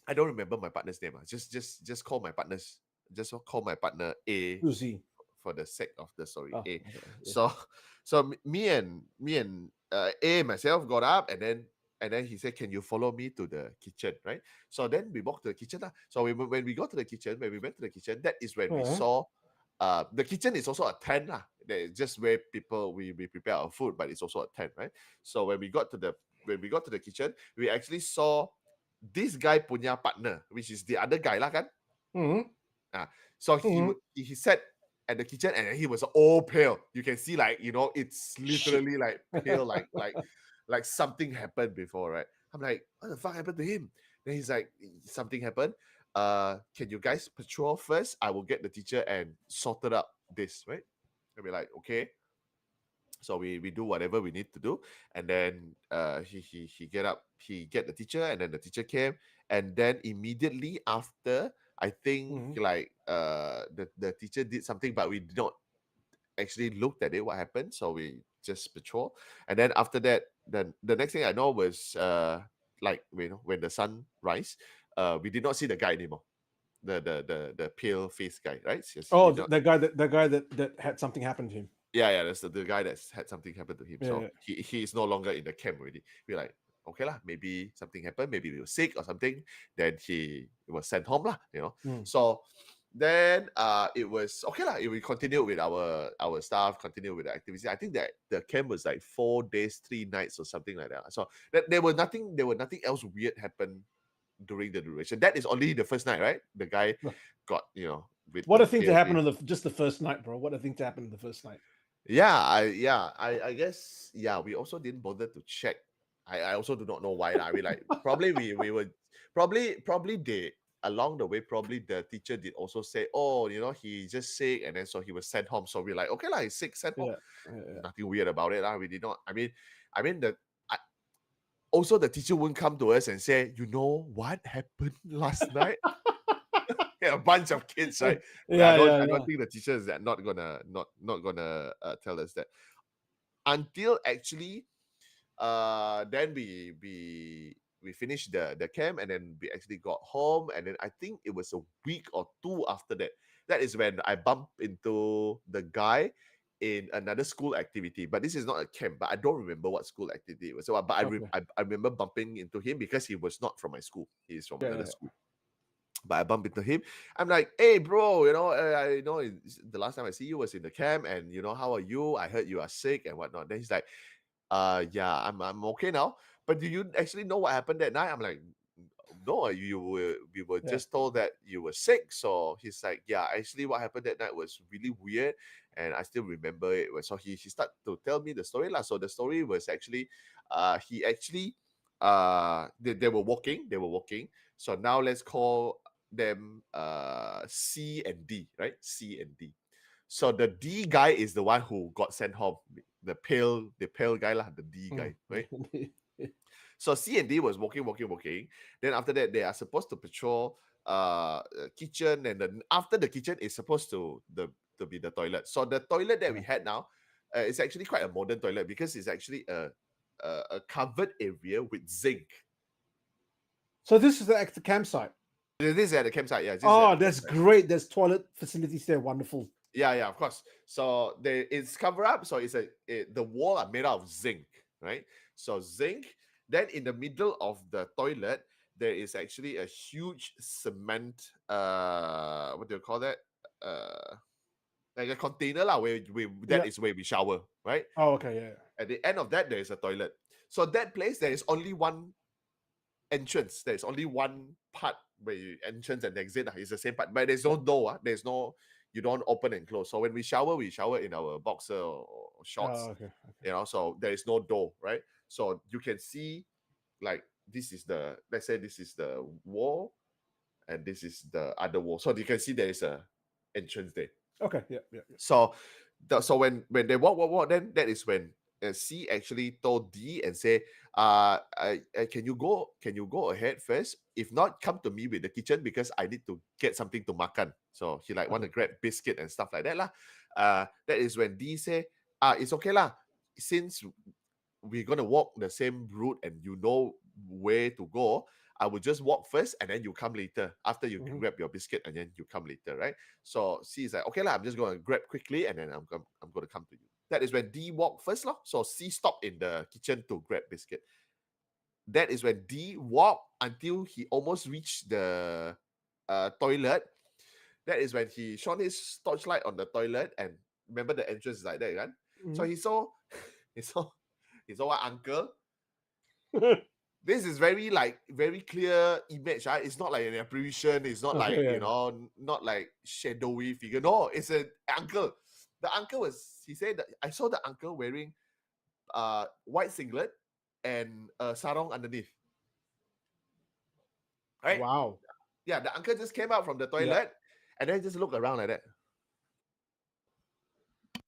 I don't remember my partner's name. Just call my partner's. Just call my partner A Susie. for the sake of the story. Oh, A. okay. Yeah. So me and A myself got up, and then he said, "Can you follow me to the kitchen?" Right. So then we walked to the kitchen lah. So when we got to the kitchen, when we went to the kitchen, that is when we Uh-huh. saw. The kitchen is also a tent lah. That is just where we prepare our food, but it's also a tent, right? So when we got to the kitchen, we actually saw this guy punya partner, which is the other guy lah kan. Mhm. So Mhm. he sat at the kitchen, and he was all pale. You can see, like, it's Shit. literally like pale, like something happened before, right? I'm like, what the fuck happened to him? Then he's like, something happened. Can you guys patrol first? I will get the teacher and sorted up this, right? And we're like, okay. So we do whatever we need to do, and then he get the teacher, and then the teacher came, and then immediately after, I think Mhm. like the teacher did something, but we did not actually looked at it what happened, so we just patrol. And then after that, then the next thing I know was like, when the sun rise, we did not see the guy anymore, the pale face guy, right? Yes, he Oh, did not. the guy that had something happen to him. Yeah, that's the guy that's had something happen to him. Yeah. So he is no longer in the camp already. We're like, okay lah, maybe something happened, maybe he was sick or something. Then he was sent home lah, Mm. So then it was okay lah. We continued with our stuff, continued with the activities. I think that the camp was like 4 days, 3 nights or something like that. So there was nothing else weird happened during the duration. That is only the first night, right? The guy got, with What the a thing to pale happen face. on just the first night, bro. What a thing to happen on the first night. I guess we also didn't bother to check. I also do not know why. I mean, like, probably we were probably they along the way, probably the teacher did also say, oh, he's just sick, and then so he was sent home. So we're like, okay lah, he's sick, sent home. Yeah. Nothing weird about it. We did not. I mean also the teacher wouldn't come to us and say, you know what happened last night? Yeah, a bunch of kids, right? I don't think the teachers are not gonna tell us that until actually then we finished the camp, and then we actually got home, and then I think it was a week or 2 after that. That is when I bumped into the guy in another school activity, but this is not a camp. But I don't remember what school activity it was. So, but I remember bumping into him because he was not from my school. He's from another school. But I bumped into him. I'm like, hey, bro, I know the last time I see you was in the camp, and how are you? I heard you are sick and whatnot. Then he's like, yeah, I'm okay now. But do you actually know what happened that night? I'm like, no, we were just told that you were sick. So he's like, yeah, actually what happened that night was really weird, and I still remember it. So he started to tell me the story lah. So the story was actually, he actually, they were walking. So now let's call them C and D, right? C and D. So the D guy is the one who got sent home. The pale guy lah, the D guy, right? So C and D was walking. Then after that, they are supposed to patrol kitchen, and then after the kitchen is supposed to be the toilet. So the toilet that we had now is actually quite a modern toilet because it's actually a covered area with zinc. So this is the campsite. This is at the campsite, yeah. That's great. There's toilet facilities there. Wonderful. Yeah, of course. So it's covered up. So the wall are made out of zinc, right? So zinc. Then in the middle of the toilet, there is actually a huge cement. What do you call that? Like a container lah. Where is where we shower, right? Oh, okay, yeah. At the end of that, there is a toilet. So that place, there is only one entrance. There's only one part where you entrance and exit. It's the same part, but there's no door. There's no, you don't open and close. So when we shower in our boxer or shorts. Oh, okay. You know, so there is no door, right? So you can see, like, this is the, let's say this is the wall, and this is the other wall. So you can see there is a entrance there. Okay, yeah. So when they walk, then that is when C actually told D and say, can you go ahead first? If not, come to me with the kitchen because I need to get something to makan. So he want to grab biscuit and stuff like that lah. That is when D say, it's okay lah. Since we're gonna walk the same route and you know where to go, I will just walk first and then you come later. After you grab your biscuit and then you come later, right? So C is like, okay lah, I'm just gonna grab quickly and then I'm gonna come to you. That is when D walked first, lah. So C stopped in the kitchen to grab biscuit. That is when D walked until he almost reached the toilet. That is when he shone his torchlight on the toilet, and remember the entrance is like that, right? So he saw one uncle. This is very clear image, right? It's not like an apparition. It's not not like shadowy figure. No, it's an uncle. The uncle he said that I saw the uncle wearing white singlet and a sarong underneath. Right? Wow. Yeah, the uncle just came out from the toilet and then just looked around like that.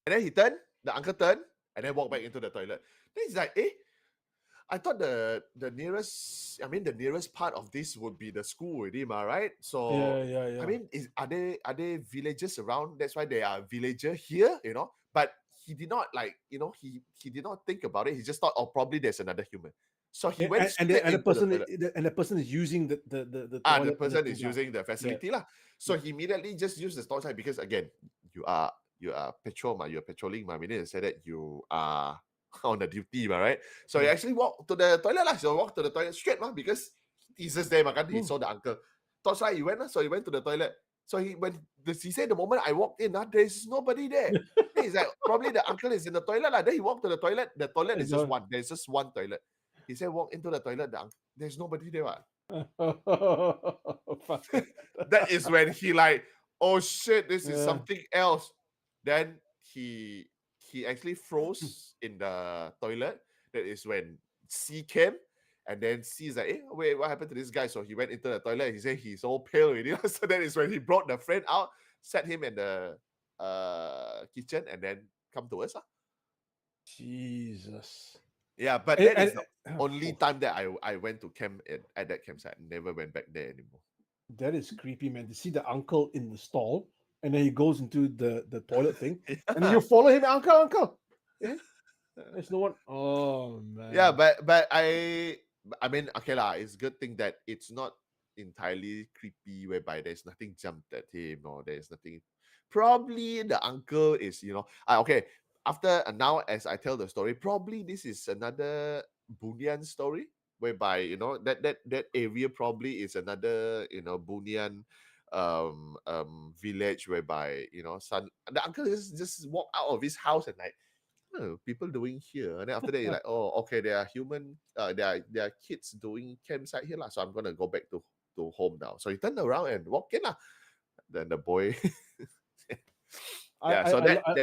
And then the uncle turned and then walked back into the toilet. Then he's like, I thought the nearest part of this would be the school already, right? So yeah. I mean, are there villages around? That's why there are villager here, you know. But he did not he did not think about it. He just thought, oh, probably there's another human. So he went and the person is using the toilet. The person is using the facility lah. So he immediately just used the torchlight because again, you are patrolling, meaning to say that you are on the duty, right? So he actually walked to the toilet lah. So walked to the toilet straight because he's just there, he saw the uncle. Torchlight, he went, so he went to the toilet. So he said the moment I walked in, there's nobody there. He's like, probably the uncle is in the toilet lah. Then he walked to the toilet. The toilet is just one. There's just one toilet. He said, walk into the toilet. There's nobody there. That is when he like, oh shit, this is something else. Then he actually froze in the toilet. That is when C came, and then C is like, wait, what happened to this guy? So he went into the toilet. He said he's all pale already. So that is when he brought the friend out, sat him in the kitchen, and then come to us. Jesus. Yeah, but that is the only time that I went to camp at that campsite. Never went back there anymore. That is creepy, man. To see the uncle in the stall, and then he goes into the toilet thing, and then you follow him, uncle. Yeah. There's no one. Oh man. Yeah, but I mean, okay lah. It's a good thing that it's not entirely creepy, whereby there's nothing jumped at him or there's nothing. Probably the uncle is, okay. After now, as I tell the story, probably this is another Bunyan story, whereby that area probably is another Bunyan village, whereby the uncle just walk out of his house and like, people doing here, and then after that you're like, oh, okay, there are human, there are kids doing campsite here lah, so I'm gonna go back to home now. So he turned around and walked in lah. Then the boy, that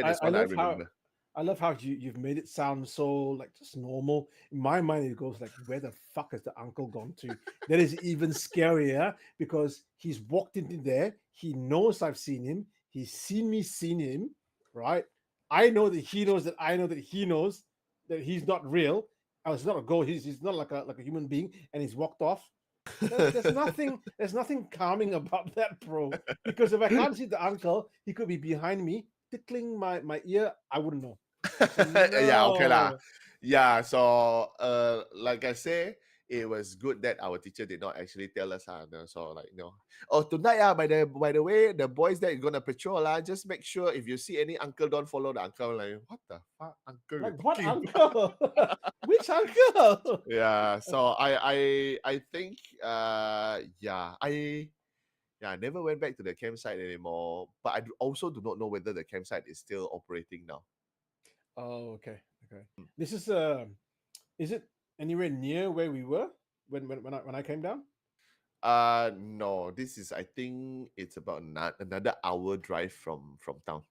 is what I remember. I love how you've made it sound so like just normal. In my mind, it goes like, where the fuck has the uncle gone to? That is even scarier because he's walked into there. He knows I've seen him. He's seen me, seen him, right? I know that he knows that I know that he knows that he's not real. It's not a ghost. He's not like a human being, and he's walked off. There's nothing calming about that, bro. Because if I can't see the uncle, he could be behind me, tickling my ear. I wouldn't know. So Yeah, okay lah. no. Yeah, so like I say, it was good that our teacher did not actually tell us. So like oh tonight by the way, the boys that are gonna patrol just make sure if you see any uncle, don't follow the uncle. Like what the fuck, uncle? Like you're what talking uncle? Which uncle? Yeah, so I think I never went back to the campsite anymore, but also do not know whether the campsite is still operating now. Oh, okay. This is it anywhere near where we were when I came down? No, this is, I think it's about another hour drive from town.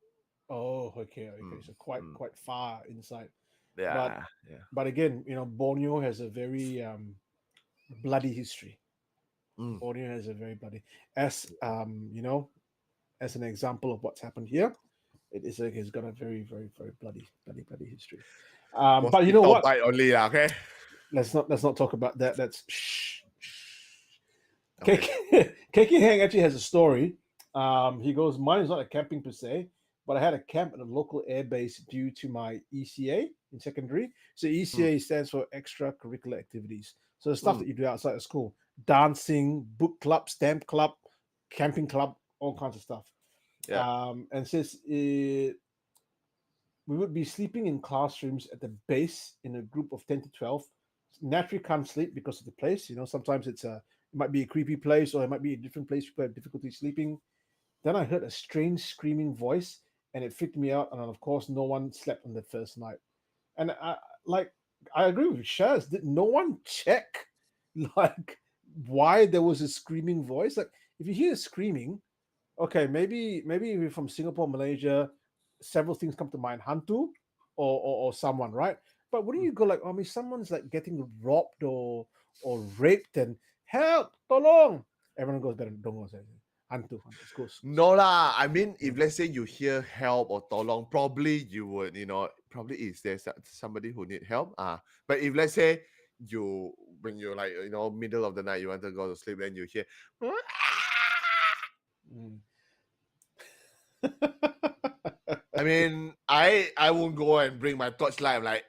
Oh, okay. So quite Mm. quite far inside. But Yeah. but again, Borneo has a very bloody history. Mm. Borneo has a very bloody, as as an example of what's happened here. It's got a very very very bloody history. But you know Mosquito what? bite only, okay? Let's not talk about that. That's shh. Okay. KK Hang actually has a story. He goes, mine is not a camping per se, but I had a camp at a local airbase due to my ECA in secondary. So ECA stands for extracurricular activities. So the stuff that you do outside of school, dancing, book club, stamp club, camping club, all kinds of stuff. Yeah. And says we would be sleeping in classrooms at the base in a group of 10 to 12. Naturally can't sleep because of the place. Sometimes it might be a creepy place or it might be a different place. People have difficulty sleeping. Then I heard a strange screaming voice and it freaked me out. And of course, no one slept on the first night. And I agree with Shaz. Did no one check like why there was a screaming voice? Like if you hear screaming, okay, maybe if you're from Singapore, Malaysia, several things come to mind: hantu or someone, right? But wouldn't you go like, maybe someone's like getting robbed or raped and help, tolong. Everyone goes better. Don't go say hantu. Go. No lah. I mean, if let's say you hear help or tolong, probably you would, probably is there somebody who need help. But if let's say when you're like, middle of the night, you want to go to sleep, then you hear, Mm. I mean, I won't go and bring my torchlight. I'm like,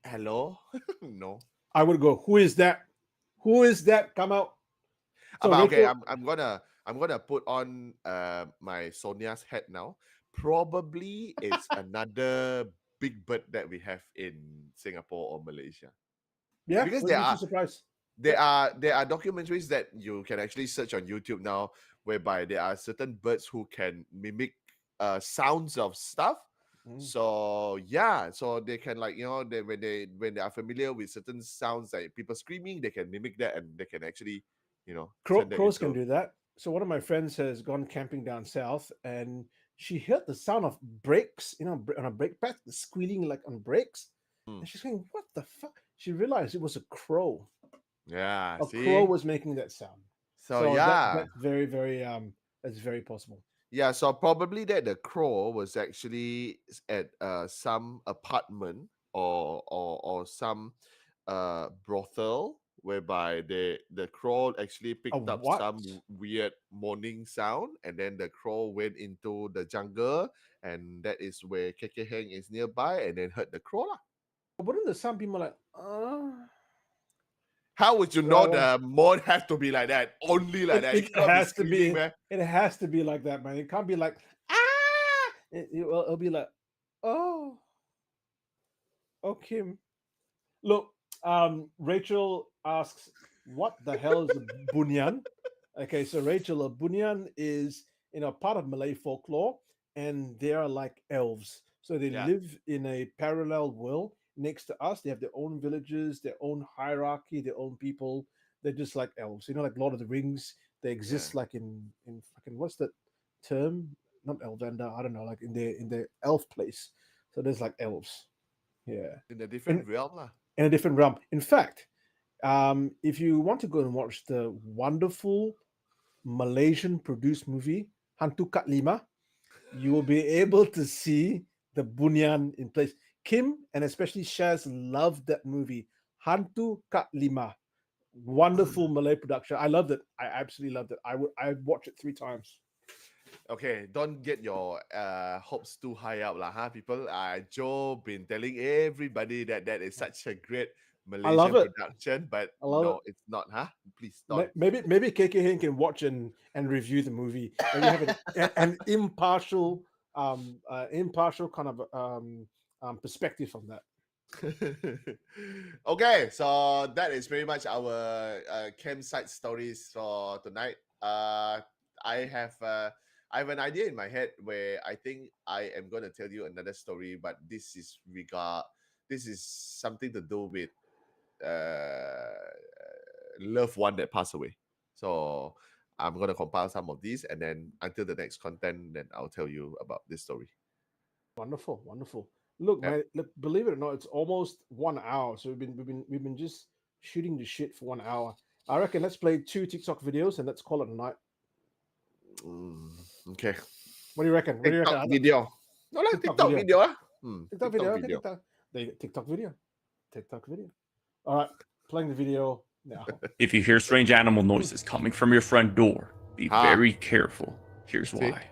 hello, no. I would go. Who is that? Who is that? Come out. So But okay, Rachel, I'm gonna put on my Sonia's hat now. Probably it's another big bird that we have in Singapore or Malaysia. yeah, Because what makes you surprised? there are documentaries that you can actually search on YouTube now, whereby there are certain birds who can mimic sounds of stuff. So yeah, so they can when they are familiar with certain sounds like people screaming, they can mimic that and they can actually turn that Crows can into. do that. So one of my friends has gone camping down south, and she heard the sound of brakes, on a brake pad, the squealing like on brakes, and she's going, "What the fuck?" She realized it was a crow. Yeah, A see. crow was making that sound. So that's very very that's very possible. yeah, so probably that the crow was actually at some apartment or some brothel whereby the crow actually A picked up what? some weird moaning sound, and then the crow went into the jungle, and that is where Kekeheng is nearby, and then heard the crow lah. Wouldn't the sound be more like, How would you know the moan has to be like that? Only like that. It cannot has to screaming, be. man. It has to be like that, man. It can't be like it'll be like, oh, okay. Look, Rachel asks, "What the hell is a bunyan?" Okay, so Rachel, a bunyan is part of Malay folklore, and they are like elves. So they Yeah. live in a parallel world next to us. They have their own villages, their own hierarchy, their own people. They're just like elves. Like Lord of the Rings. They exist like in fucking, what's that term? Not Elvenda. I don't know. Like in their elf place. So there's like elves. Yeah. In a different realm lah. In a different realm. In fact, if you want to go and watch the wonderful Malaysian produced movie Hantu Kat Lima, you will be able to see the bunyan in place. Kim and especially Shaz loved that movie, Hantu Kat Lima. Wonderful Malay production. I loved it. I absolutely loved it. I watched it 3 times. Okay, don't get your hopes too high up, lah, huh? People, Joe been telling everybody that that is such a great love Malaysian it. production, but I love no, it. it's not, huh? Please don't. Maybe KK Hin can watch and review the movie. Maybe have an impartial kind of perspective on that. Okay, so that is pretty much our campsite stories for tonight. I have an idea in my head where I think I am going to tell you another story, but this is something to do with loved one that passed away. So I'm going to compile some of these, and then until the next content, then I'll tell you about this story. Wonderful, wonderful. Look, Yep. man. Look, believe it or not, it's almost 1 hour. So we've been just shooting the shit for 1 hour. I reckon let's play 2 TikTok videos and let's call it a night. Okay. What do you reckon? What do you reckon? TikTok video. No lah, TikTok TikTok video. video ah. TikTok video. Okay, TikTok. TikTok video. TikTok video. All right, playing the video now. If you hear strange animal noises coming from your front door, be Ah. very careful. Here's See? why.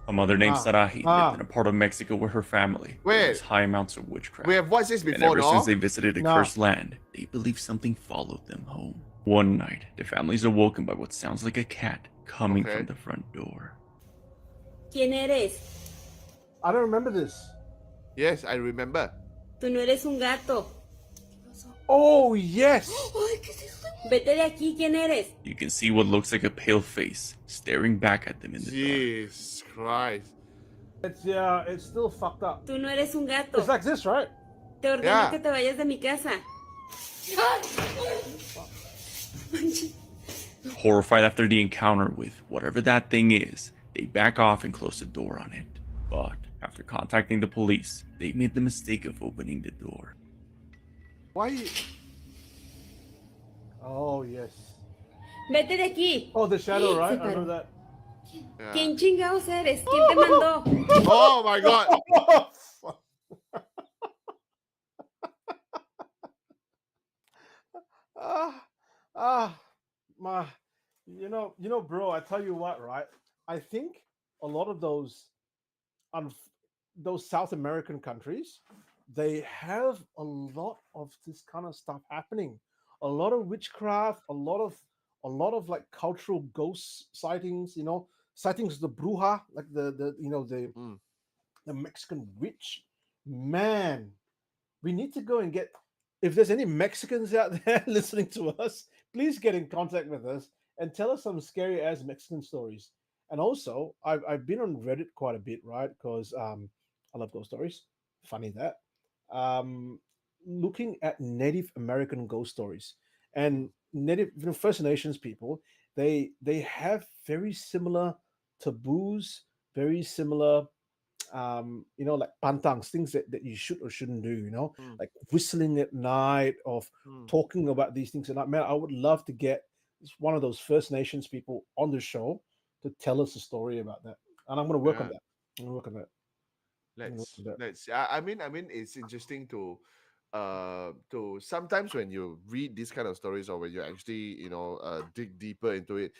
A mother named Sarahi lived in a part of Mexico where her family Wait. has high amounts of witchcraft. We have watched this And before, ever no? since they visited a No. cursed land, they believe something followed them home. One night, the family is awoken by what sounds like a cat coming Okay. from the front door. ¿Quién eres? I don't remember this. Yes, I remember. Tú no eres un gato. Oh yes. Vete de aquí, ¿quién eres? You can see what looks like a pale face staring back at them in the dark. Jesus Christ. It's still fucked up. Tú no eres un gato. It's like this, right? Te ordeno Yeah. que te vayas de mi casa. Horrified after the encounter with whatever that thing is, they back off and close the door on it. But after contacting the police, they made the mistake of opening the door. Why? Oh yes. Vete de aquí. Oh, the shadow, Se right? I paró. remember that. Yeah. ¿Quién chingados eres? ¿Quién te mandó? Oh my God. My, bro. I tell you what, right? I think a lot of those South American countries, they have a lot of this kind of stuff happening. A lot of witchcraft, a lot of like cultural ghost sightings. Sightings of the bruja, like the Mexican witch. Man, we need to go and get. If there's any Mexicans out there listening to us, please get in contact with us and tell us some scary ass Mexican stories. And also, I've been on Reddit quite a bit, right? Because I love ghost stories. Funny that. Looking at Native American ghost stories and Native First Nations people, they have very similar taboos, very similar like pantangs, things that you should or shouldn't do, like whistling at night, of talking about these things. And man, I would love to get one of those First Nations people on the show to tell us a story about that. And I'm going to work on that. I'm going to work on that. Let's. I mean, it's interesting to sometimes when you read these kind of stories, or when you actually dig deeper into it,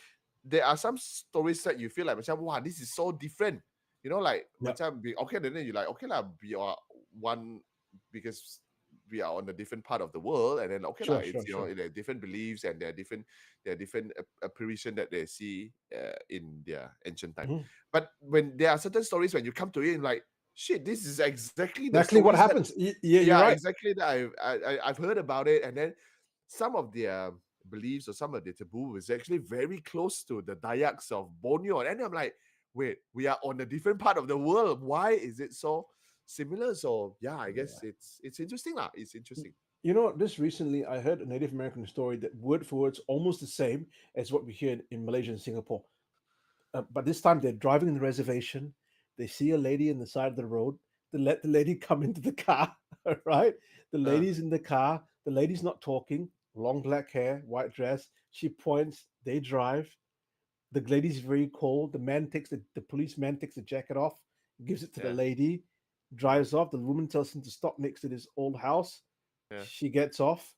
there are some stories that you feel like, wow, this is so different. Like macam okay, then you're like, okay lah, we are one because we are on a different part of the world, and then okay lah, it's there are different beliefs and there are different apparition that they see in their ancient time. But when there are certain stories when you come to it, and like, shit, this is exactly what happens. You're right. Exactly that I've heard about it, and then some of their beliefs or some of the taboo is actually very close to the Dayaks of Borneo, and I'm like, wait, we are on a different part of the world. Why is it so similar? So yeah, I guess it's interesting lah. It's interesting. Just recently I heard a Native American story that word for word is almost the same as what we hear in Malaysia and Singapore. But this time they're driving in the reservation. They see a lady in the side of the road. They let the lady come into the car, right? The lady's in the car. The lady's not talking. Long black hair, white dress. She points. They drive. The lady's very cold. The policeman takes the jacket off, gives it to the lady, drives off. The woman tells him to stop next to this old house. She gets off.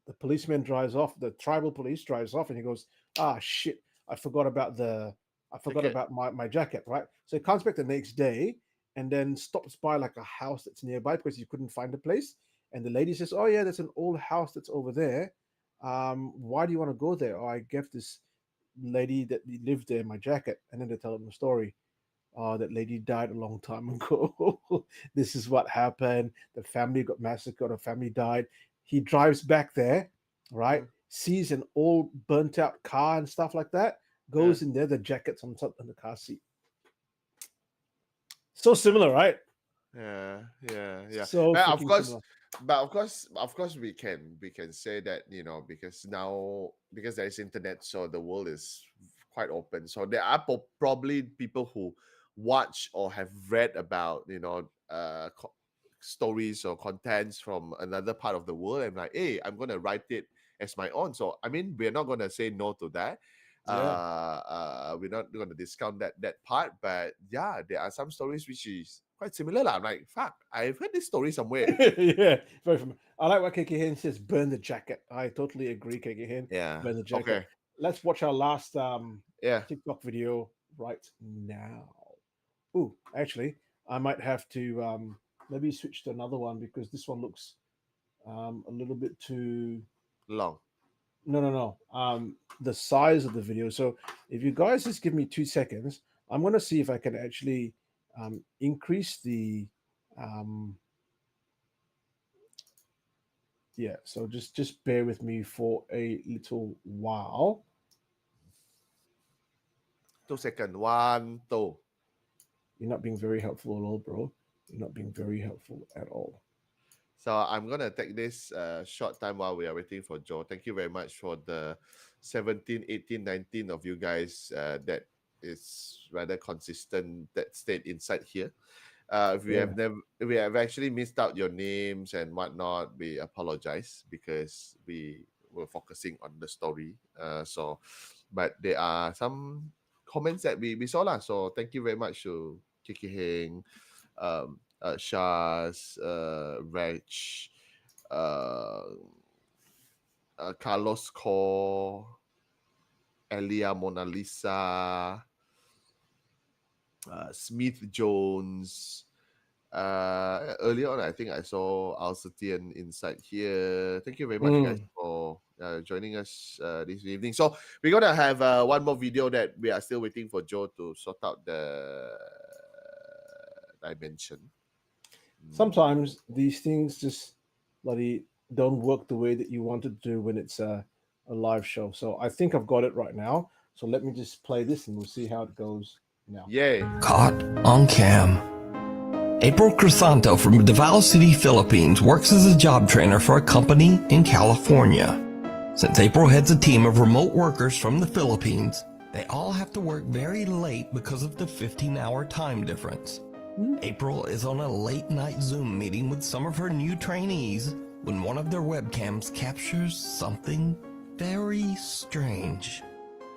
The policeman drives off. The tribal police drives off, and he goes, "Ah, shit! I forgot about Jacket. my jacket." Right. So he comes back the next day, and then stops by like a house that's nearby because he couldn't find the place. And the lady says, "Oh yeah, there's an old house that's over there. Why do you want to go there?" "Oh, I gave this lady that lived there my jacket." And then they tell him the story. "Oh, that lady died a long time ago. This is what happened. The family got massacred. The family died." He drives back there, right? Sees an old burnt out car and stuff like that. Goes in there. The jacket's on top of the car seat. So similar, right? Yeah. So Of freaking course, similar. but of course, we can say that, because now, because there is internet, so the world is quite open. So there are probably people who watch or have read about, stories or contents from another part of the world, and like, hey, I'm gonna write it as my own. So I mean, we're not gonna say no to that. We're not going to discount that part, but yeah, there are some stories which is quite similar. I'm like, fuck, I've heard this story somewhere. Yeah, very familiar. I like what KK Hin says, burn the jacket. I totally agree, KK Hin. Yeah. Burn the jacket. Okay. Let's watch our last Yeah. TikTok video right now. Ooh, actually, I might have to maybe switch to another one because this one looks a little bit too Long. No. The size of the video. So if you guys just give me 2 seconds, I'm going to see if I can actually increase the yeah. So just bear with me for a little while. 2 seconds. 1, 2. You're not being very helpful at all, bro. You're not being very helpful at all. So I'm gonna take this short time while we are waiting for Joe. Thank you very much for the 17, 18, 19 of you guys that is rather consistent that stayed inside here. If we have actually missed out your names and whatnot, we apologize because we were focusing on the story. But there are some comments that we saw lah. So thank you very much to Kiki Heng, Shaz, Reg, Carlos Core, Elia Mona Lisa, Smith Jones. Earlier on, I think I saw Alcetian inside here. Thank you very much, guys, for joining us this evening. So we're gonna have one more video that we are still waiting for Joe to sort out the dimension. Sometimes these things just bloody don't work the way that you want it to when it's a live show. So I think I've got it right now. So let me just play this and we'll see how it goes now. Yay. Caught on cam. April Crisanto from Davao City, Philippines works as a job trainer for a company in California. Since April heads a team of remote workers from the Philippines, they all have to work very late because of the 15-hour time difference. April is on a late-night Zoom meeting with some of her new trainees when one of their webcams captures something very strange.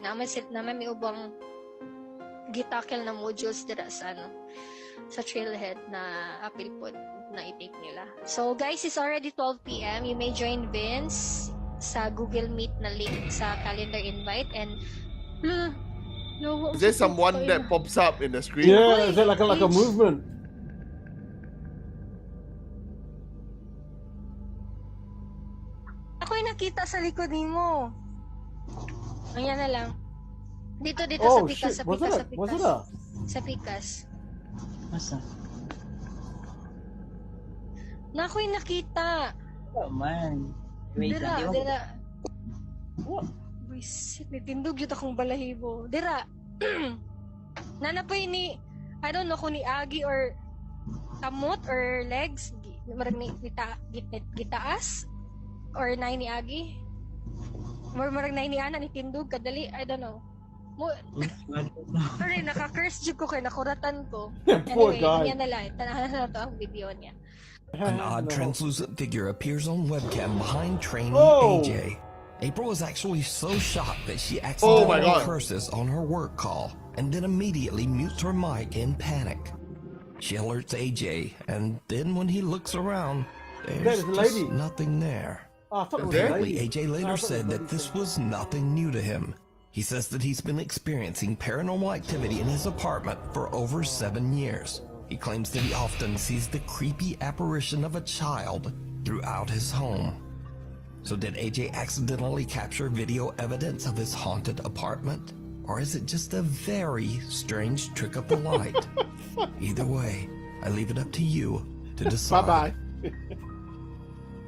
Naman may ubang gitakil na modules dira sa sa trailhead na apil po na i-take nila. So guys, it's already 12 p.m. You may join Vince sa Google Meet na link sa calendar invite and is there someone that pops up in the screen? Yeah, is it like a movement? Ako'y nakita sa likod mo. Ayan na lang. Dito Oh, sa pikas, shit. sa What's pikas, that? sa pikas. What's that? Sa pikas. Masa? Na ako'y nakita. Oh man. Wait lang. Dira. Wisit, nitindog yun akong balahibo. Dira. Nanapoy ni, I don't know kung ni Agi or kamot or legs. Marag ni gitaas or nai ni Agi. Marag nai ni Ana, nitindog, kadali, I don't know. Sorry, naka-curse jud ko kay nakuratan ko. Poor Anyway, guy. yan na lang. Tanahan na to ang video niya. An odd translucent figure appears on webcam behind trainee Oh. AJ. April is actually so shocked that she Oh my accidentally God. curses on her work call and then immediately mutes her mic in panic. She alerts AJ, and then when he looks around, there's There's a lady. just nothing there. Oh, I thought it was Apparently, lady. AJ Oh, I later thought it was said lady that this saying- was nothing new to him. He says that he's been experiencing paranormal activity in his apartment for over 7 years. He claims that he often sees the creepy apparition of a child throughout his home. So did AJ accidentally capture video evidence of his haunted apartment? Or is it just a very strange trick of the light? Either way, I leave it up to you to decide. Bye-bye.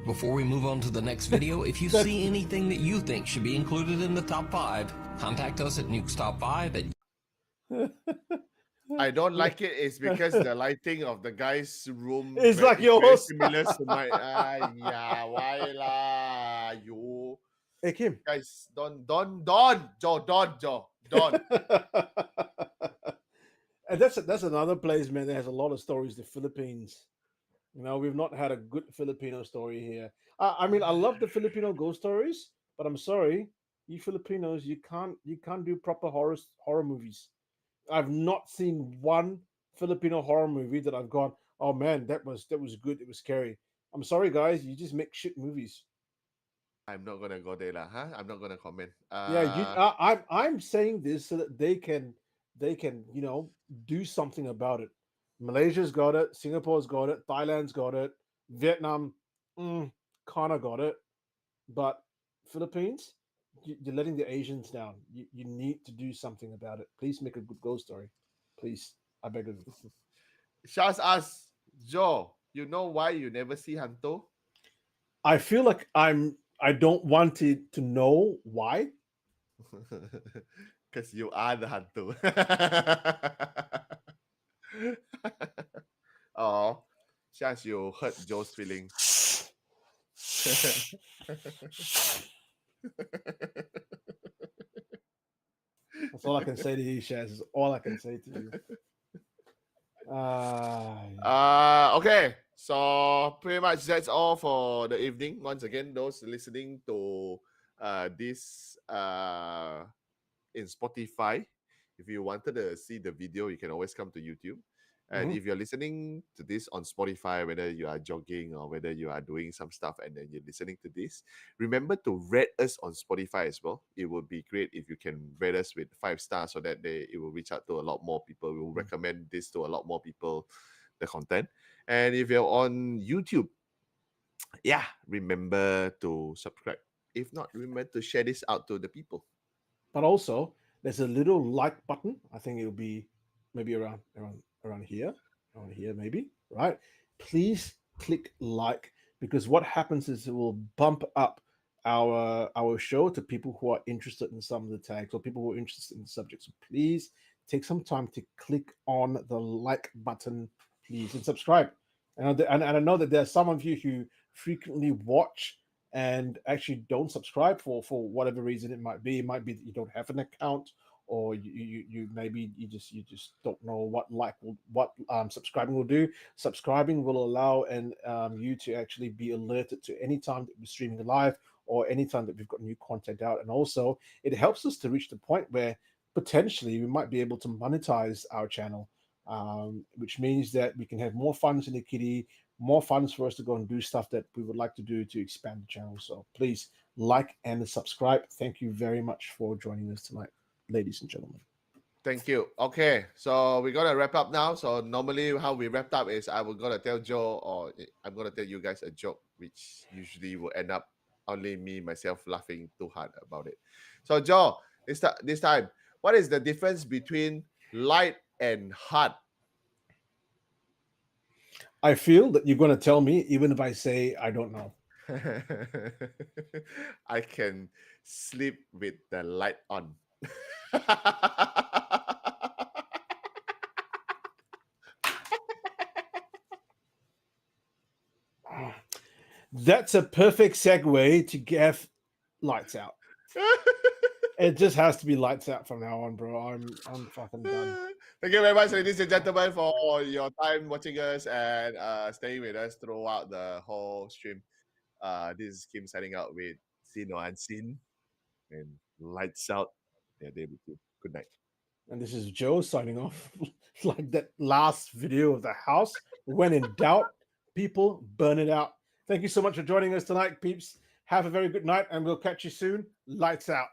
Before we move on to the next video, if you see anything that you think should be included in the top 5, contact us at nukestop5 at I don't like it. It's because the lighting of the guy's room It's like very yours. similar to my. Yeah, why lah? You Hey, Kim. guys, don't, Joe. And that's another place, man, that has a lot of stories. The Philippines. You know, we've not had a good Filipino story here. I mean, I love the Filipino ghost stories, but I'm sorry, you Filipinos, you can't do proper horror movies. I've not seen one Filipino horror movie that I've gone, oh man, that was good. It was scary. I'm sorry, guys, you just make shit movies. I'm not gonna go there, lah. Huh? I'm not gonna comment. Yeah, I'm saying this so that they can do something about it. Malaysia's got it, Singapore's got it, Thailand's got it, Vietnam kind of got it, but Philippines, you're letting the Asians down. You need to do something about it. Please make a good ghost story, please. I beg of you. Shaz asks, Joe, you know why you never see Hanto? I feel like I don't want to know why. Because you are the Hanto. Oh, Shaz, you hurt Joe's feelings. That's all I can say to you, Shaz. Is all I can say to you. Okay, so pretty much that's all for the evening. Once again, those listening to this in Spotify, if you wanted to see the video, you can always come to YouTube. And if you're listening to this on Spotify, whether you are jogging or whether you are doing some stuff and then you're listening to this, remember to rate us on Spotify as well. It would be great if you can rate us with 5 stars so that it will reach out to a lot more people. We will recommend this to a lot more people, the content. And if you're on YouTube, yeah, remember to subscribe. If not, remember to share this out to the people. But also, there's a little like button. I think it'll be maybe around here, maybe, right? Please click like, because what happens is it will bump up our show to people who are interested in some of the tags or people who are interested in the subject. So please take some time to click on the like button, please, and subscribe. And I know that there are some of you who frequently watch and actually don't subscribe for whatever reason it might be. It might be that you don't have an account, or you maybe you just don't know what subscribing will do. Subscribing will allow you to actually be alerted to any time that we're streaming live or any time that we've got new content out. And also it helps us to reach the point where potentially we might be able to monetize our channel, which means that we can have more funds in the kitty, more funds for us to go and do stuff that we would like to do to expand the channel. So please like and subscribe. Thank you very much for joining us tonight, ladies and gentlemen. Thank you. Okay, so we're gonna wrap up now. So normally how we wrap up is I will gonna tell Joe or I'm gonna tell you guys a joke, which usually will end up only me myself laughing too hard about it. So Joe, this time, what is the difference between light and heart? I feel that you're going to tell me, even if I say I don't know. I can sleep with the light on. That's a perfect segue to get lights out. It just has to be lights out from now on, bro. I'm fucking done. Thank you very much, ladies and gentlemen, for your time watching us and staying with us throughout the whole stream. This is Kim signing out with Seen or Unseen and lights out. Yeah, they with you. Good night. And this is Joe signing off. Like that last video of the house. When in doubt, people burn it out. Thank you so much for joining us tonight, peeps. Have a very good night, and we'll catch you soon. Lights out.